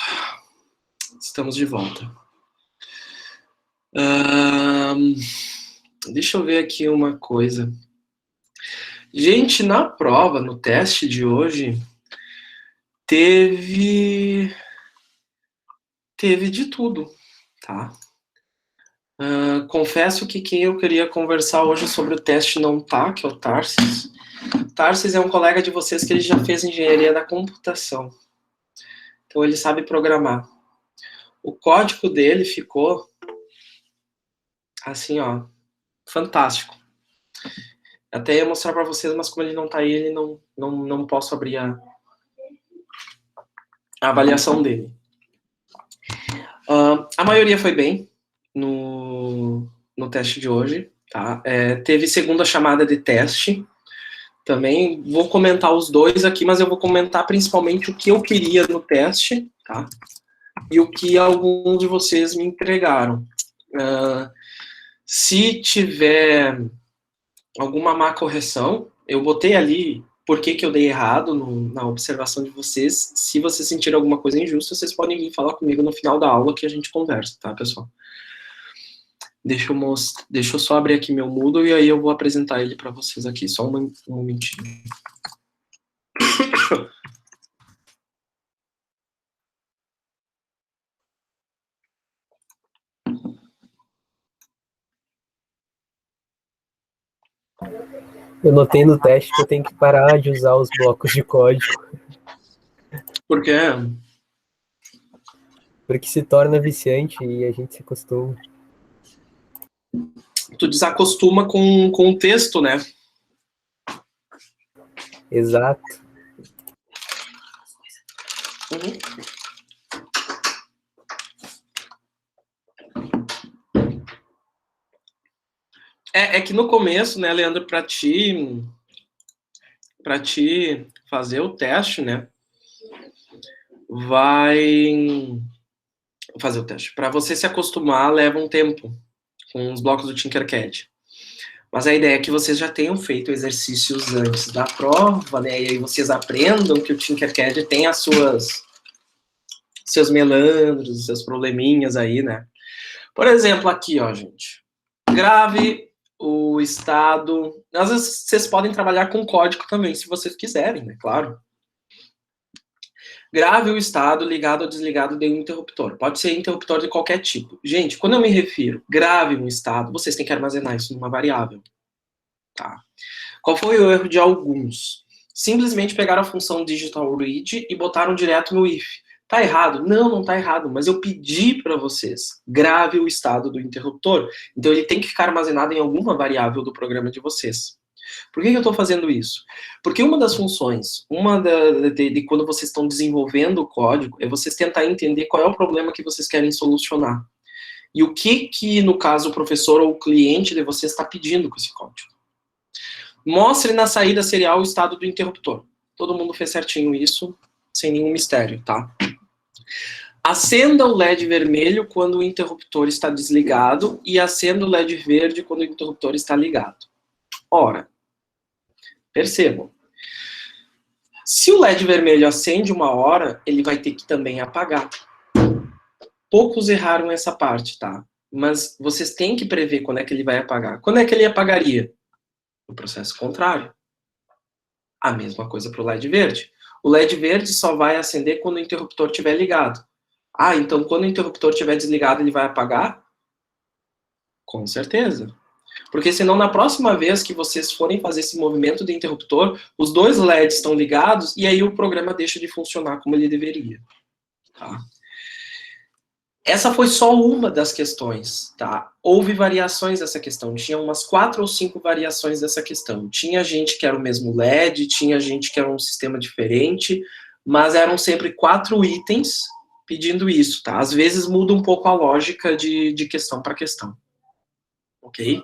Estamos de volta. Deixa eu ver aqui uma coisa. Gente, na prova, no teste de hoje, teve de tudo, tá? Confesso que quem eu queria conversar hoje sobre o teste não tá, que é o Tarsis. Tarsis é um colega de vocês que ele já fez engenharia da computação. Então ele sabe programar. O código dele ficou assim, ó, fantástico. Até ia mostrar para vocês, mas como ele não tá aí, ele não posso abrir a avaliação dele. A maioria foi bem no teste de hoje, tá? Teve segunda chamada de teste. Também vou comentar os dois aqui, mas eu vou comentar principalmente o que eu queria no teste, tá? E o que alguns de vocês me entregaram. Se tiver alguma má correção, eu botei ali por que eu dei errado na observação de vocês. Se vocês sentirem alguma coisa injusta, vocês podem vir falar comigo no final da aula que a gente conversa, tá, pessoal? Deixa eu só abrir aqui meu Moodle e aí eu vou apresentar ele para vocês aqui. Só um momentinho. Eu notei no teste que eu tenho que parar de usar os blocos de código. Por quê? Porque se torna viciante e a gente se acostuma. Tu desacostuma com o texto, né? Exato. Uhum. É que no começo, né, Leandro, para ti fazer o teste, né, vai fazer o teste. Para você se acostumar, leva um tempo com os blocos do Tinkercad. Mas a ideia é que vocês já tenham feito exercícios antes da prova, né, e aí vocês aprendam que o Tinkercad tem seus melandros, seus probleminhas aí, né. Por exemplo, aqui, ó, gente. Grave o estado. Às vezes vocês podem trabalhar com código também, se vocês quiserem, né? Claro. Grave o estado ligado ou desligado de um interruptor. Pode ser interruptor de qualquer tipo. Gente, quando eu me refiro grave um estado, vocês têm que armazenar isso numa variável. Tá? Qual foi o erro de alguns? Simplesmente pegaram a função digital read e botaram direto no if. Tá errado? Não, não tá errado, mas eu pedi para vocês, grave o estado do interruptor, então ele tem que ficar armazenado em alguma variável do programa de vocês. Por que eu estou fazendo isso? Porque uma das funções, de quando vocês estão desenvolvendo o código, é vocês tentar entender qual é o problema que vocês querem solucionar. E o que, no caso, o professor ou o cliente de vocês está pedindo com esse código. Mostre na saída serial o estado do interruptor. Todo mundo fez certinho isso, sem nenhum mistério, tá? Acenda o LED vermelho quando o interruptor está desligado e acenda o LED verde quando o interruptor está ligado. Ora, percebam. Se o LED vermelho acende uma hora, ele vai ter que também apagar. Poucos erraram essa parte, tá? Mas vocês têm que prever quando é que ele vai apagar. Quando é que ele apagaria? No processo contrário. A mesma coisa para o LED verde. O LED verde só vai acender quando o interruptor estiver ligado. Ah, então quando o interruptor estiver desligado, ele vai apagar? Com certeza. Porque senão, na próxima vez que vocês forem fazer esse movimento de interruptor, os dois LEDs estão ligados e aí o programa deixa de funcionar como ele deveria. Tá? Essa foi só uma das questões, tá? Houve variações dessa questão, tinha umas 4 ou 5 variações dessa questão. Tinha gente que era o mesmo LED, tinha gente que era um sistema diferente, mas eram sempre 4 itens pedindo isso, tá? Às vezes muda um pouco a lógica de questão para questão, ok?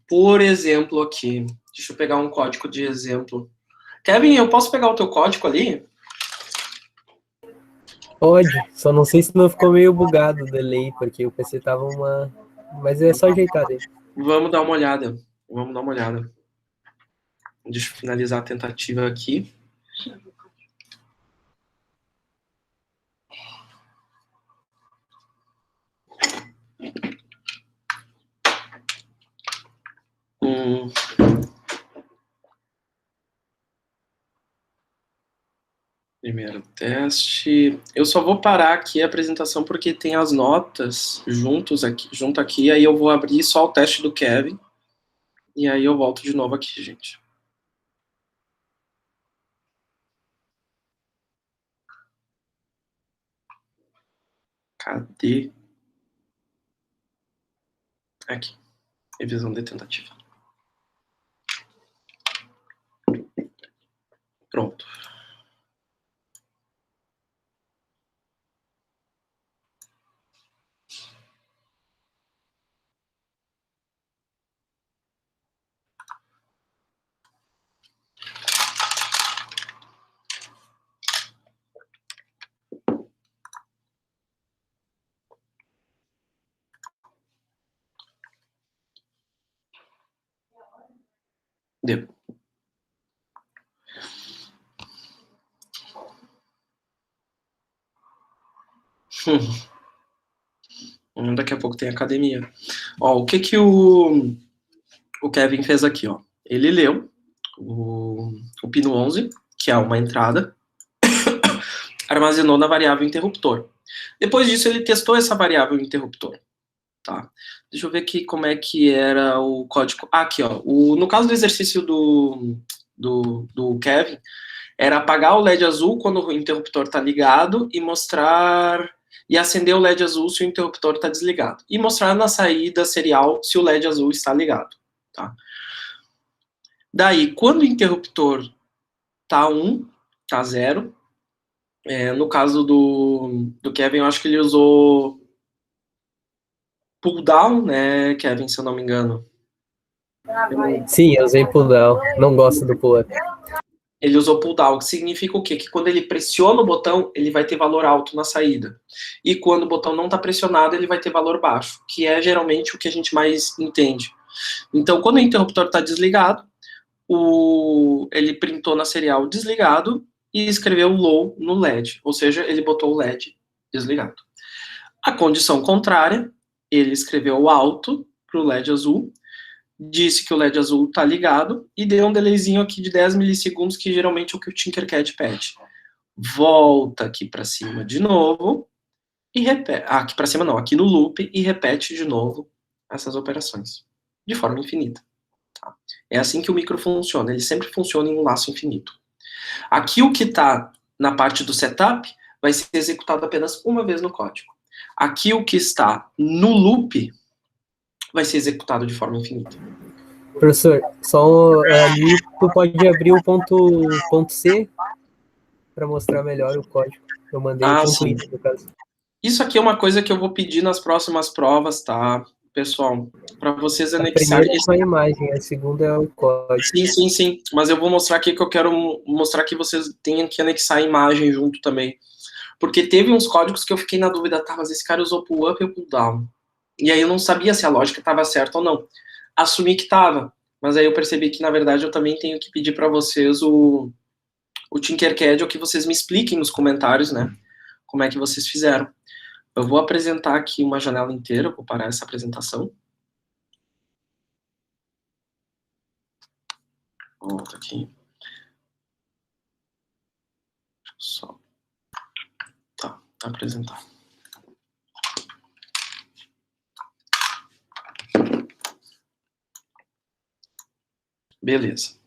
Por exemplo aqui, deixa eu pegar um código de exemplo. Kevin, eu posso pegar o teu código ali? Pode, só não sei se não ficou meio bugado o delay, porque o PC tava uma... Mas é só ajeitar dele. Vamos dar uma olhada. Deixa eu finalizar a tentativa aqui. Primeiro teste. Eu só vou parar aqui a apresentação porque tem as notas junto aqui, aí eu vou abrir só o teste do Kevin. E aí eu volto de novo aqui, gente. Cadê? Aqui. Revisão de tentativa. Pronto. Deu. Daqui a pouco tem academia. Ó, o que o Kevin fez aqui, ó? Ele leu o pino 11, que é uma entrada, armazenou na variável interruptor. Depois disso, ele testou essa variável interruptor. Tá? Deixa eu ver aqui como é que era o código. Aqui, ó. No caso do exercício do Kevin, era apagar o LED azul quando o interruptor está ligado e mostrar e acender o LED azul se o interruptor está desligado. E mostrar na saída serial se o LED azul está ligado. Tá? Daí, quando o interruptor tá 1, tá 0, no caso do Kevin, eu acho que ele usou pull down, né, Kevin, se eu não me engano. Sim, eu usei pull down. Não gosto do pull up. Ele usou pull down, que significa o quê? Que quando ele pressiona o botão, ele vai ter valor alto na saída. E quando o botão não está pressionado, ele vai ter valor baixo, que é geralmente o que a gente mais entende. Então, quando o interruptor está desligado, ele printou na serial desligado e escreveu low no LED, ou seja, ele botou o LED desligado. A condição contrária, ele escreveu alto para o LED azul, disse que o LED azul está ligado e deu um delayzinho aqui de 10 milissegundos, que geralmente é o que o Tinkercad pede. Volta aqui para cima de novo e repete. Aqui para cima não, aqui no loop, e repete de novo essas operações de forma infinita. Tá? É assim que o micro funciona, ele sempre funciona em um laço infinito. Aqui o que está na parte do setup vai ser executado apenas uma vez no código. Aqui o que está no loop vai ser executado de forma infinita. Professor, só ali tu pode abrir o ponto C para mostrar melhor o código. Eu mandei o ponto I, no caso. Isso aqui é uma coisa que eu vou pedir nas próximas provas, tá, pessoal? Para vocês anexarem. A primeira é só a imagem, a segunda é o código. Sim. Mas eu vou mostrar aqui que eu quero mostrar que vocês tenham que anexar a imagem junto também. Porque teve uns códigos que eu fiquei na dúvida, tá, mas esse cara usou pull up ou pull down? E aí eu não sabia se a lógica estava certa ou não. Assumi que estava, mas aí eu percebi que, na verdade, eu também tenho que pedir para vocês o Tinkercad, ou que vocês me expliquem nos comentários, né, como é que vocês fizeram. Eu vou apresentar aqui uma janela inteira, vou parar essa apresentação. Volta aqui. Só. Tá, apresentar. Beleza.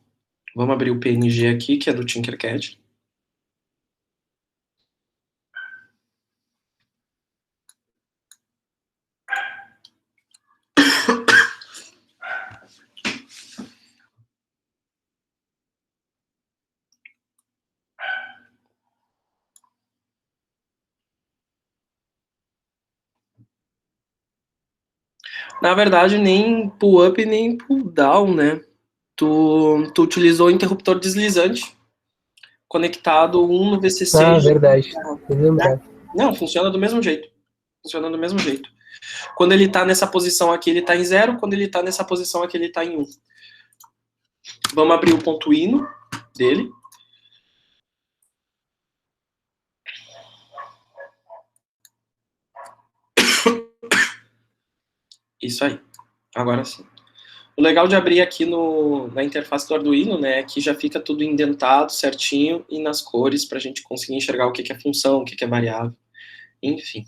Vamos abrir o PNG aqui, que é do Tinkercad. Na verdade, nem pull up nem pull down, né? Tu utilizou o interruptor deslizante conectado um no VCC. Ah, verdade. Não, funciona do mesmo jeito. Funciona do mesmo jeito. Quando ele tá nessa posição aqui, ele tá em 0. Quando ele tá nessa posição aqui, ele tá em 1. Vamos abrir o ponto hino dele. Isso aí. Agora sim. O legal de abrir aqui na interface do Arduino, né, é que já fica tudo indentado certinho e nas cores para a gente conseguir enxergar o que é função, o que é variável, enfim.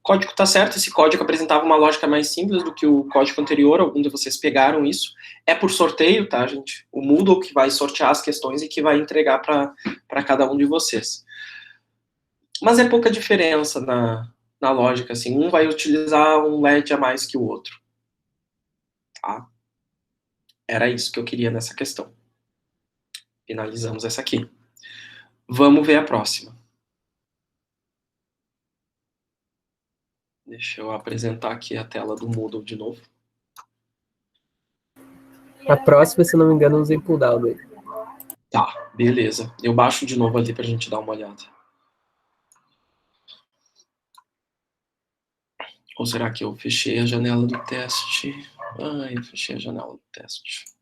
O código está certo, esse código apresentava uma lógica mais simples do que o código anterior, alguns de vocês pegaram isso. É por sorteio, tá, gente? O Moodle que vai sortear as questões e que vai entregar para cada um de vocês. Mas é pouca diferença na lógica, assim. Um vai utilizar um LED a mais que o outro. Tá? Era isso que eu queria nessa questão. Finalizamos essa aqui. Vamos ver a próxima. Deixa eu apresentar aqui a tela do Moodle de novo. A próxima, se não me engano, eu usei pulldown dele. Tá, beleza. Eu baixo de novo ali pra gente dar uma olhada. Ou será que eu fechei a janela do teste? Ah, eu fechei a janela do teste. Não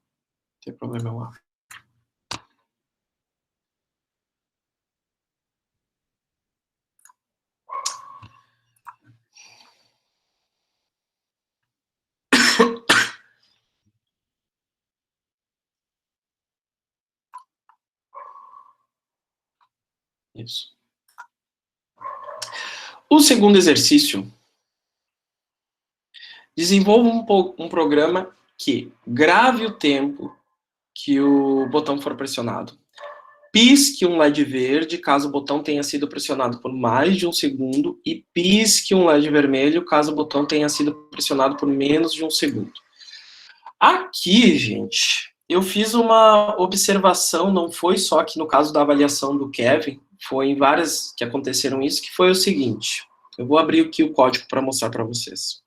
tem problema, eu acho. Isso. O segundo exercício. Desenvolva um programa que grave o tempo que o botão for pressionado. Pisque um LED verde caso o botão tenha sido pressionado por mais de 1 segundo e pisque um LED vermelho caso o botão tenha sido pressionado por menos de 1 segundo. Aqui, gente, eu fiz uma observação, não foi só aqui no caso da avaliação do Kevin, foi em várias que aconteceram isso, que foi o seguinte. Eu vou abrir aqui o código para mostrar para vocês.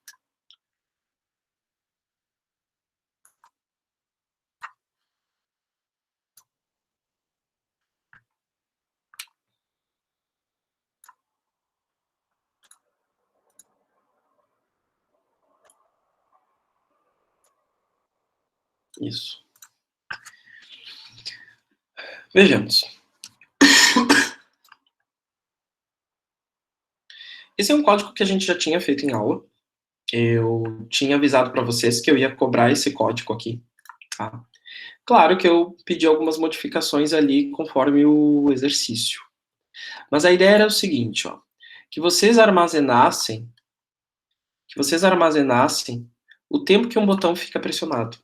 Isso. Vejamos. Esse é um código que a gente já tinha feito em aula. Eu tinha avisado para vocês que eu ia cobrar esse código aqui. Tá? Claro que eu pedi algumas modificações ali conforme o exercício. Mas a ideia era o seguinte, ó, que vocês armazenassem o tempo que um botão fica pressionado.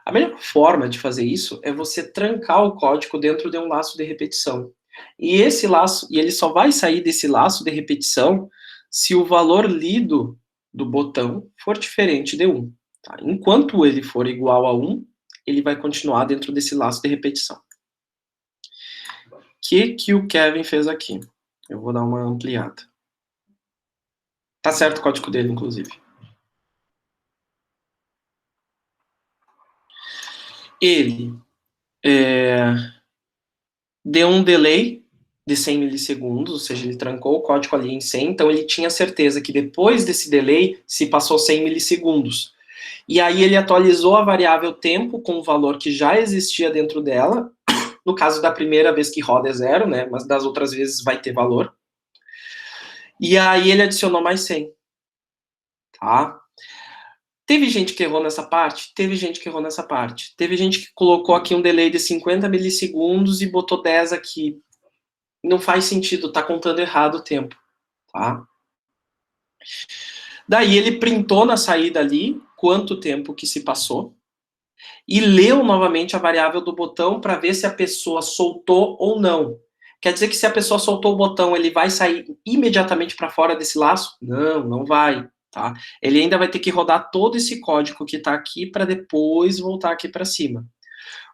A melhor forma de fazer isso é você trancar o código dentro de um laço de repetição. E esse laço, e ele só vai sair desse laço de repetição se o valor lido do botão for diferente de 1. Tá? Enquanto ele for igual a 1, ele vai continuar dentro desse laço de repetição. O que o Kevin fez aqui? Eu vou dar uma ampliada. Tá certo o código dele, inclusive. Ele deu um delay de 100 milissegundos, ou seja, ele trancou o código ali em 100, então ele tinha certeza que depois desse delay se passou 100 milissegundos. E aí ele atualizou a variável tempo com o valor que já existia dentro dela, no caso da primeira vez que roda é 0, né, mas das outras vezes vai ter valor. E aí ele adicionou mais 100. Tá? Teve gente que errou nessa parte? Teve gente que errou nessa parte. Teve gente que colocou aqui um delay de 50 milissegundos e botou 10 aqui. Não faz sentido, tá contando errado o tempo. Tá? Daí ele printou na saída ali quanto tempo que se passou e leu novamente a variável do botão para ver se a pessoa soltou ou não. Quer dizer que se a pessoa soltou o botão, ele vai sair imediatamente para fora desse laço? Não, não vai. Tá? Ele ainda vai ter que rodar todo esse código que está aqui para depois voltar aqui para cima.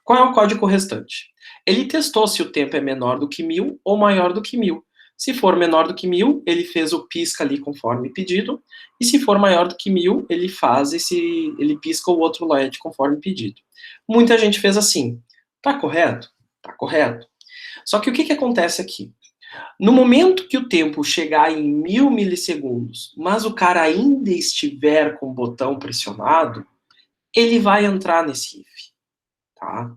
Qual é o código restante? Ele testou se o tempo é menor do que 1000 ou maior do que 1000. Se for menor do que 1000, ele fez o pisca ali conforme pedido, e se for maior do que 1000, ele pisca o outro LED conforme pedido. Muita gente fez assim. Tá correto? Tá correto. Só que o que acontece aqui? No momento que o tempo chegar em 1000 milissegundos, mas o cara ainda estiver com o botão pressionado, ele vai entrar nesse if. Tá?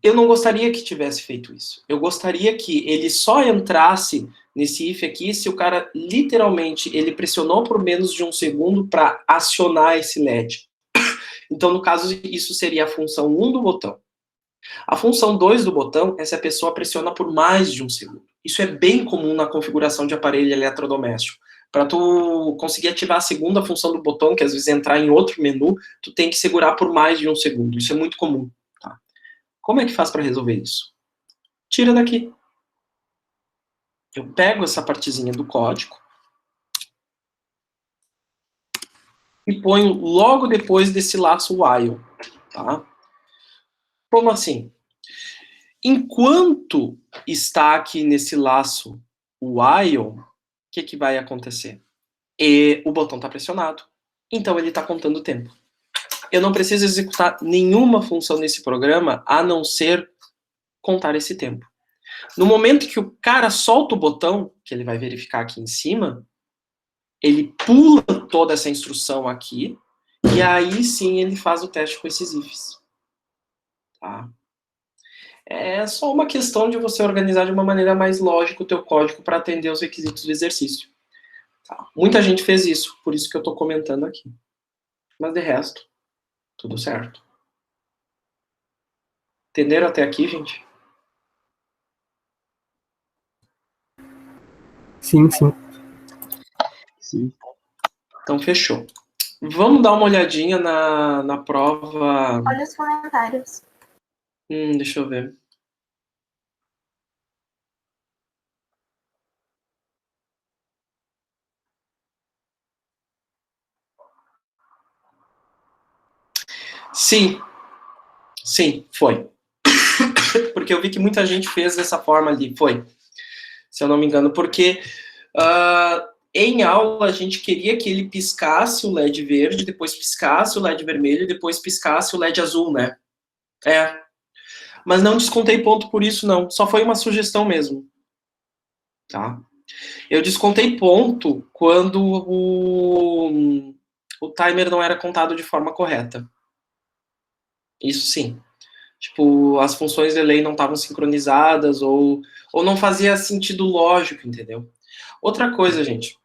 Eu não gostaria que tivesse feito isso. Eu gostaria que ele só entrasse nesse if aqui se o cara, literalmente, ele pressionou por menos de 1 segundo para acionar esse LED. Então, no caso, isso seria a função 1 do botão. A função 2 do botão é se a pessoa pressiona por mais de 1 segundo. Isso é bem comum na configuração de aparelho eletrodoméstico. Para tu conseguir ativar a segunda função do botão, que às vezes entrar em outro menu, tu tem que segurar por mais de 1 segundo. Isso é muito comum. Tá? Como é que faz para resolver isso? Tira daqui. Eu pego essa partezinha do código e ponho logo depois desse laço while. Tá? Como assim? Enquanto está aqui nesse laço while, o que vai acontecer? O botão está pressionado, então ele está contando o tempo. Eu não preciso executar nenhuma função nesse programa, a não ser contar esse tempo. No momento que o cara solta o botão, que ele vai verificar aqui em cima, ele pula toda essa instrução aqui, e aí sim ele faz o teste com esses ifs. Tá? É só uma questão de você organizar de uma maneira mais lógica o teu código para atender os requisitos do exercício. Tá? Muita gente fez isso, por isso que eu estou comentando aqui. Mas de resto, tudo certo. Entenderam até aqui, gente? Sim, sim. Sim. Então, fechou. Vamos dar uma olhadinha na prova... Olha os comentários. Deixa eu ver. Sim. Sim, foi. Porque eu vi que muita gente fez dessa forma ali. Foi. Se eu não me engano. Porque em aula a gente queria que ele piscasse o LED verde, depois piscasse o LED vermelho, depois piscasse o LED azul, né? Mas não descontei ponto por isso, não. Só foi uma sugestão mesmo. Tá? Eu descontei ponto quando o timer não era contado de forma correta. Isso sim. Tipo, as funções de delay não estavam sincronizadas ou não fazia sentido lógico, entendeu? Outra coisa, gente.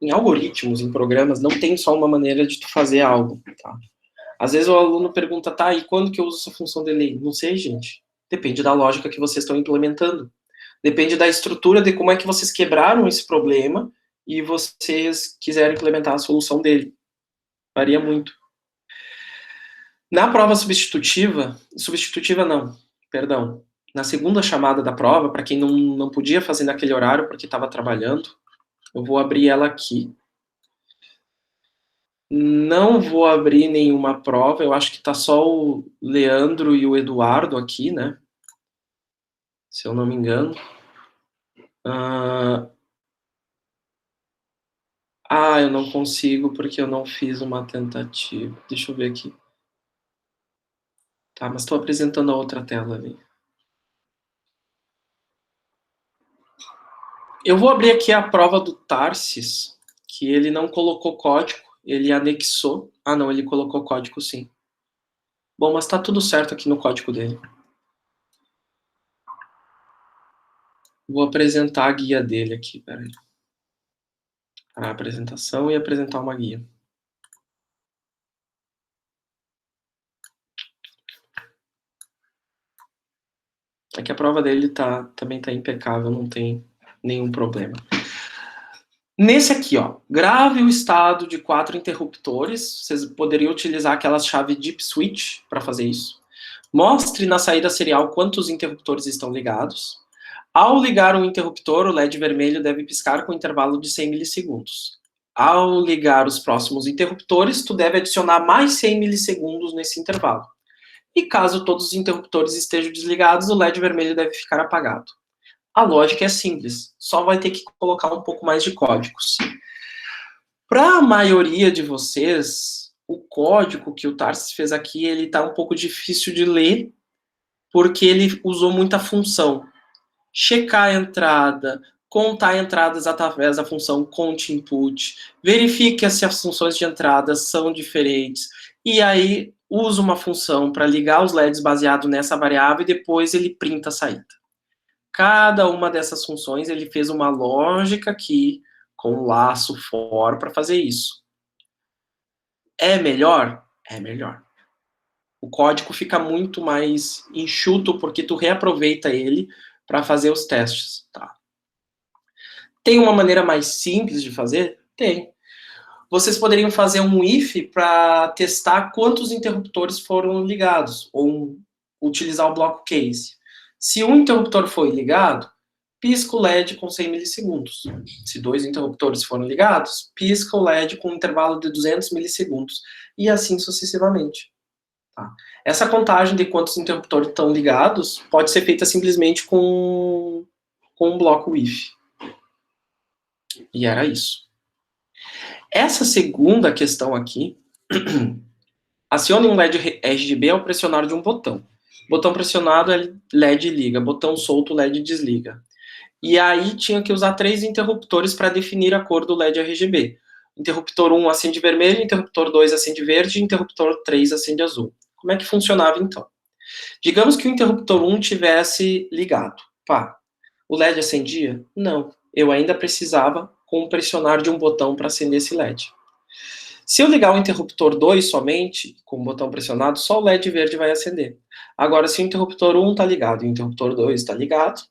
Em algoritmos, em programas, não tem só uma maneira de tu fazer algo, tá? Às vezes o aluno pergunta, tá, e quando que eu uso essa função delay? Não sei, gente. Depende da lógica que vocês estão implementando. Depende da estrutura de como é que vocês quebraram esse problema e vocês quiserem implementar a solução dele. Varia muito. Na prova substitutiva não, perdão. Na segunda chamada da prova, para quem não podia fazer naquele horário porque estava trabalhando, eu vou abrir ela aqui. Não vou abrir nenhuma prova, eu acho que tá só o Leandro e o Eduardo aqui, né? Se eu não me engano. Eu não consigo porque eu não fiz uma tentativa. Deixa eu ver aqui. Tá, mas estou apresentando a outra tela ali. Eu vou abrir aqui a prova do Tarsis, que ele não colocou código, ele anexou. Não, ele colocou código sim. Bom, mas tá tudo certo aqui no código dele. Vou apresentar a guia dele aqui, peraí. A apresentação e apresentar uma guia. Aqui a prova dele também tá impecável, não tem nenhum problema. Nesse aqui, ó, grave o estado de 4 interruptores. Vocês poderiam utilizar aquela chave Deep Switch para fazer isso. Mostre na saída serial quantos interruptores estão ligados. Ao ligar um interruptor, o LED vermelho deve piscar com intervalo de 100 milissegundos. Ao ligar os próximos interruptores, tu deve adicionar mais 100 milissegundos nesse intervalo. E caso todos os interruptores estejam desligados, o LED vermelho deve ficar apagado. A lógica é simples, só vai ter que colocar um pouco mais de códigos. Para a maioria de vocês, o código que o Tarsis fez aqui, ele está um pouco difícil de ler, porque ele usou muita função. Checar a entrada, contar entradas através da função countInput, verifique se as funções de entrada são diferentes, e aí usa uma função para ligar os LEDs baseado nessa variável e depois ele printa a saída. Cada uma dessas funções ele fez uma lógica aqui com um laço for para fazer isso. É melhor? É melhor. O código fica muito mais enxuto porque tu reaproveita ele para fazer os testes. Tá? Tem uma maneira mais simples de fazer? Tem. Vocês poderiam fazer um if para testar quantos interruptores foram ligados, ou utilizar o bloco case. Se um interruptor foi ligado, pisca o LED com 100 milissegundos. Se 2 interruptores foram ligados, pisca o LED com um intervalo de 200 milissegundos. E assim sucessivamente. Tá? Essa contagem de quantos interruptores estão ligados pode ser feita simplesmente com um bloco if. E era isso. Essa segunda questão aqui, acione um LED RGB ao pressionar de um botão. Botão pressionado, LED liga. Botão solto, LED desliga. E aí tinha que usar 3 interruptores para definir a cor do LED RGB. Interruptor 1 acende vermelho, interruptor 2 acende verde, interruptor 3 acende azul. Como é que funcionava então? Digamos que o interruptor 1 tivesse ligado. Pá, o LED acendia? Não. Eu ainda precisava com pressionar de um botão para acender esse LED. Se eu ligar o interruptor 2 somente, com o botão pressionado, só o LED verde vai acender. Agora, se o interruptor 1 está ligado e o interruptor 2 está ligado,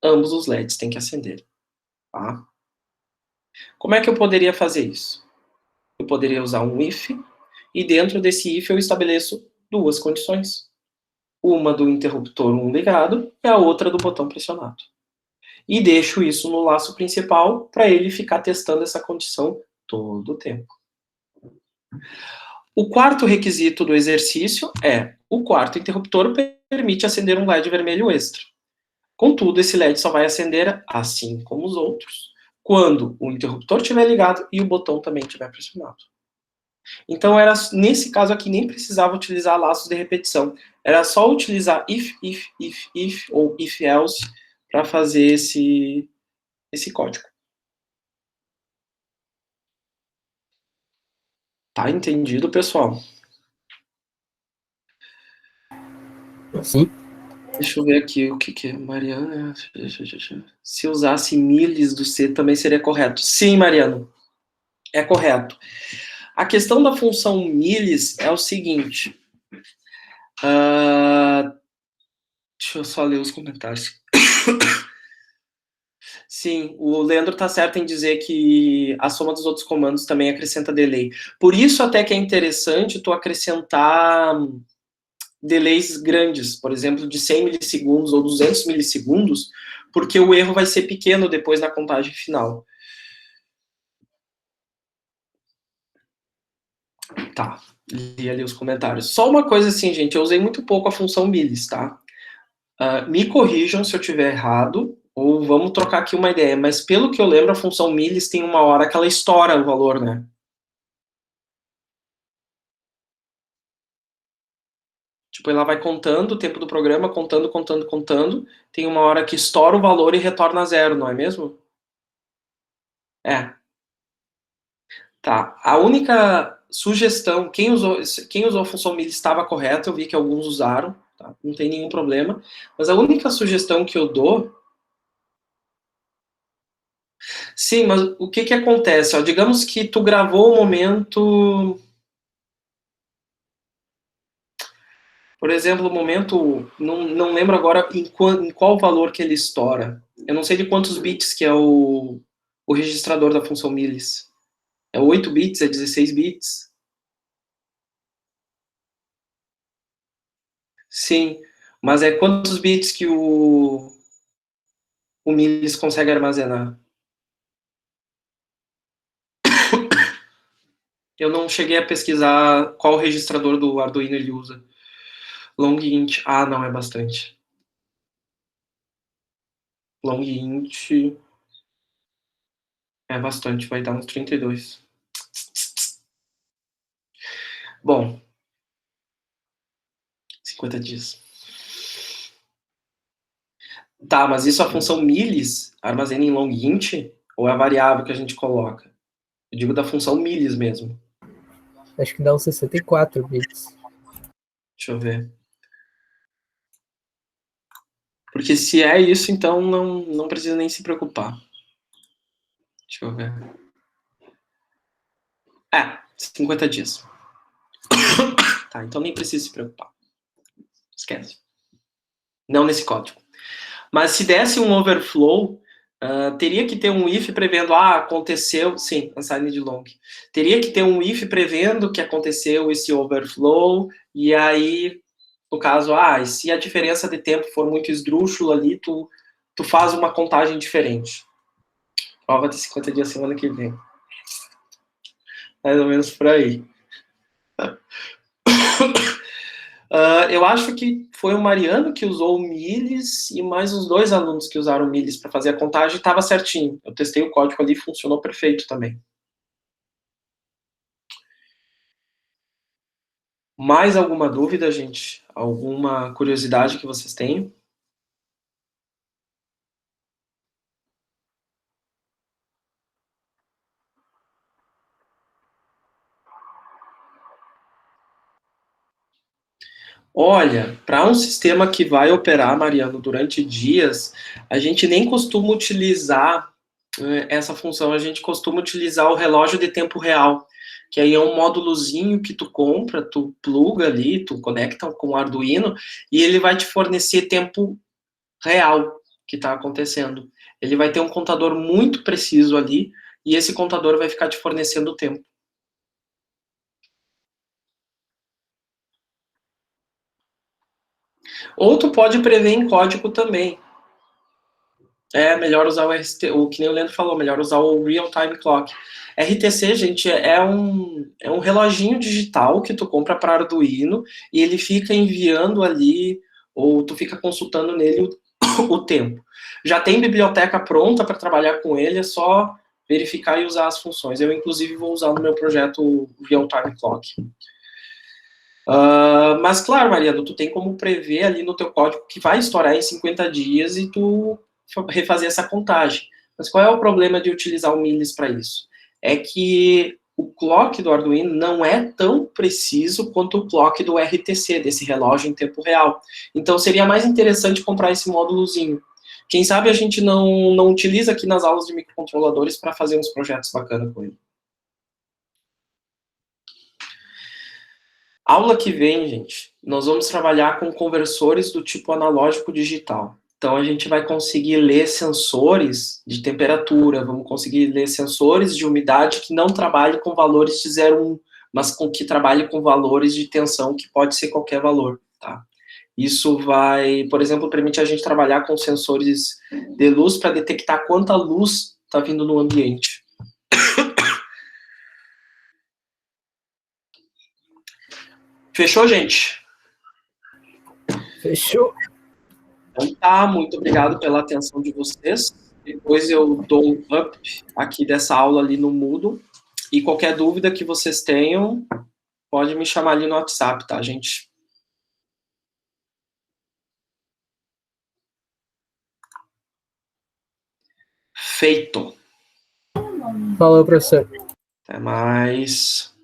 ambos os LEDs têm que acender. Tá? Como é que eu poderia fazer isso? Eu poderia usar um if, e dentro desse if eu estabeleço 2 condições. Uma do interruptor 1 ligado e a outra do botão pressionado. E deixo isso no laço principal para ele ficar testando essa condição todo o tempo. O quarto requisito do exercício é: o quarto interruptor permite acender um LED vermelho extra. Contudo, esse LED só vai acender, assim como os outros, quando o interruptor estiver ligado e o botão também estiver pressionado. Então, nesse caso aqui, nem precisava utilizar laços de repetição. Era só utilizar if, ou if else, para fazer esse código. Tá entendido, pessoal? Sim. Deixa eu ver aqui o que é. Mariana. Se usasse milis do C também seria correto. Sim, Mariano. É correto. A questão da função milis é o seguinte. Deixa eu só ler os comentários. Sim, o Leandro está certo em dizer que a soma dos outros comandos também acrescenta delay. Por isso até que é interessante tu acrescentar delays grandes, por exemplo, de 100 milissegundos ou 200 milissegundos, porque o erro vai ser pequeno depois na contagem final. Tá, li ali os comentários. Só uma coisa assim, gente, eu usei muito pouco a função milis, tá? Me corrijam se eu tiver errado, ou vamos trocar aqui uma ideia, mas pelo que eu lembro, a função milis tem uma hora que ela estoura o valor, né? Tipo, ela vai contando o tempo do programa, contando, tem uma hora que estoura o valor e retorna a 0, não é mesmo? É. Tá, a única sugestão, quem usou a função milis estava correto, eu vi que alguns usaram, tá? Não tem nenhum problema, mas a única sugestão que eu dou... Sim, mas o que acontece? Ó, digamos que tu gravou o momento... Por exemplo, o momento... Não lembro agora em qual valor que ele estoura. Eu não sei de quantos bits que é o registrador da função milis. É 8 bits? É 16 bits? Sim, mas é quantos bits que o milis consegue armazenar? Eu não cheguei a pesquisar qual registrador do Arduino ele usa. Long int, não, é bastante. Long int é bastante, vai dar uns 32. Bom, 50 dias. Tá, mas isso a função milis armazena em long int ou é a variável que a gente coloca? Eu digo da função milis mesmo. Acho que dá uns 64 bits. Deixa eu ver. Porque se é isso, então não precisa nem se preocupar. Deixa eu ver. 50 dias. Tá, então nem precisa se preocupar. Esquece. Não nesse código. Mas se desse um overflow, teria que ter um if prevendo, aconteceu, sim, unsigned long. Teria que ter um if prevendo que aconteceu esse overflow, e aí, no caso, se a diferença de tempo for muito esdrúxula ali, tu faz uma contagem diferente. Prova de 50 dias semana que vem. Mais ou menos por aí. Eu acho que foi o Mariano que usou o Miles e mais uns 2 alunos que usaram o Miles para fazer a contagem, e estava certinho. Eu testei o código ali e funcionou perfeito também. Mais alguma dúvida, gente? Alguma curiosidade que vocês tenham? Olha, para um sistema que vai operar, Mariano, durante dias, a gente nem costuma utilizar essa função, a gente costuma utilizar o relógio de tempo real, que aí é um módulozinho que tu compra, tu pluga ali, tu conecta com o Arduino, e ele vai te fornecer tempo real que está acontecendo. Ele vai ter um contador muito preciso ali, e esse contador vai ficar te fornecendo o tempo. Ou tu pode prever em código também. É melhor usar o que nem o Leandro falou, melhor usar o Real Time Clock. RTC, gente, é um reloginho digital que tu compra para Arduino e ele fica enviando ali, ou tu fica consultando nele o tempo. Já tem biblioteca pronta para trabalhar com ele, é só verificar e usar as funções. Eu, inclusive, vou usar no meu projeto o Real Time Clock. Mas, claro, Mariano, tu tem como prever ali no teu código que vai estourar em 50 dias e tu refazer essa contagem. Mas qual é o problema de utilizar o Miles para isso? É que o clock do Arduino não é tão preciso quanto o clock do RTC, desse relógio em tempo real. Então, seria mais interessante comprar esse módulozinho. Quem sabe a gente não utiliza aqui nas aulas de microcontroladores para fazer uns projetos bacanas com ele. Aula que vem, gente, nós vamos trabalhar com conversores do tipo analógico digital. Então, a gente vai conseguir ler sensores de temperatura, vamos conseguir ler sensores de umidade que não trabalhem com valores de 0,1, mas que trabalhem com valores de tensão, que pode ser qualquer valor, tá? Isso vai, por exemplo, permite a gente trabalhar com sensores de luz para detectar quanta luz está vindo no ambiente. Fechou, gente? Fechou. Então tá, muito obrigado pela atenção de vocês. Depois eu dou um up aqui dessa aula ali no Moodle. E qualquer dúvida que vocês tenham, pode me chamar ali no WhatsApp, tá, gente? Feito. Falou, professor. Até mais.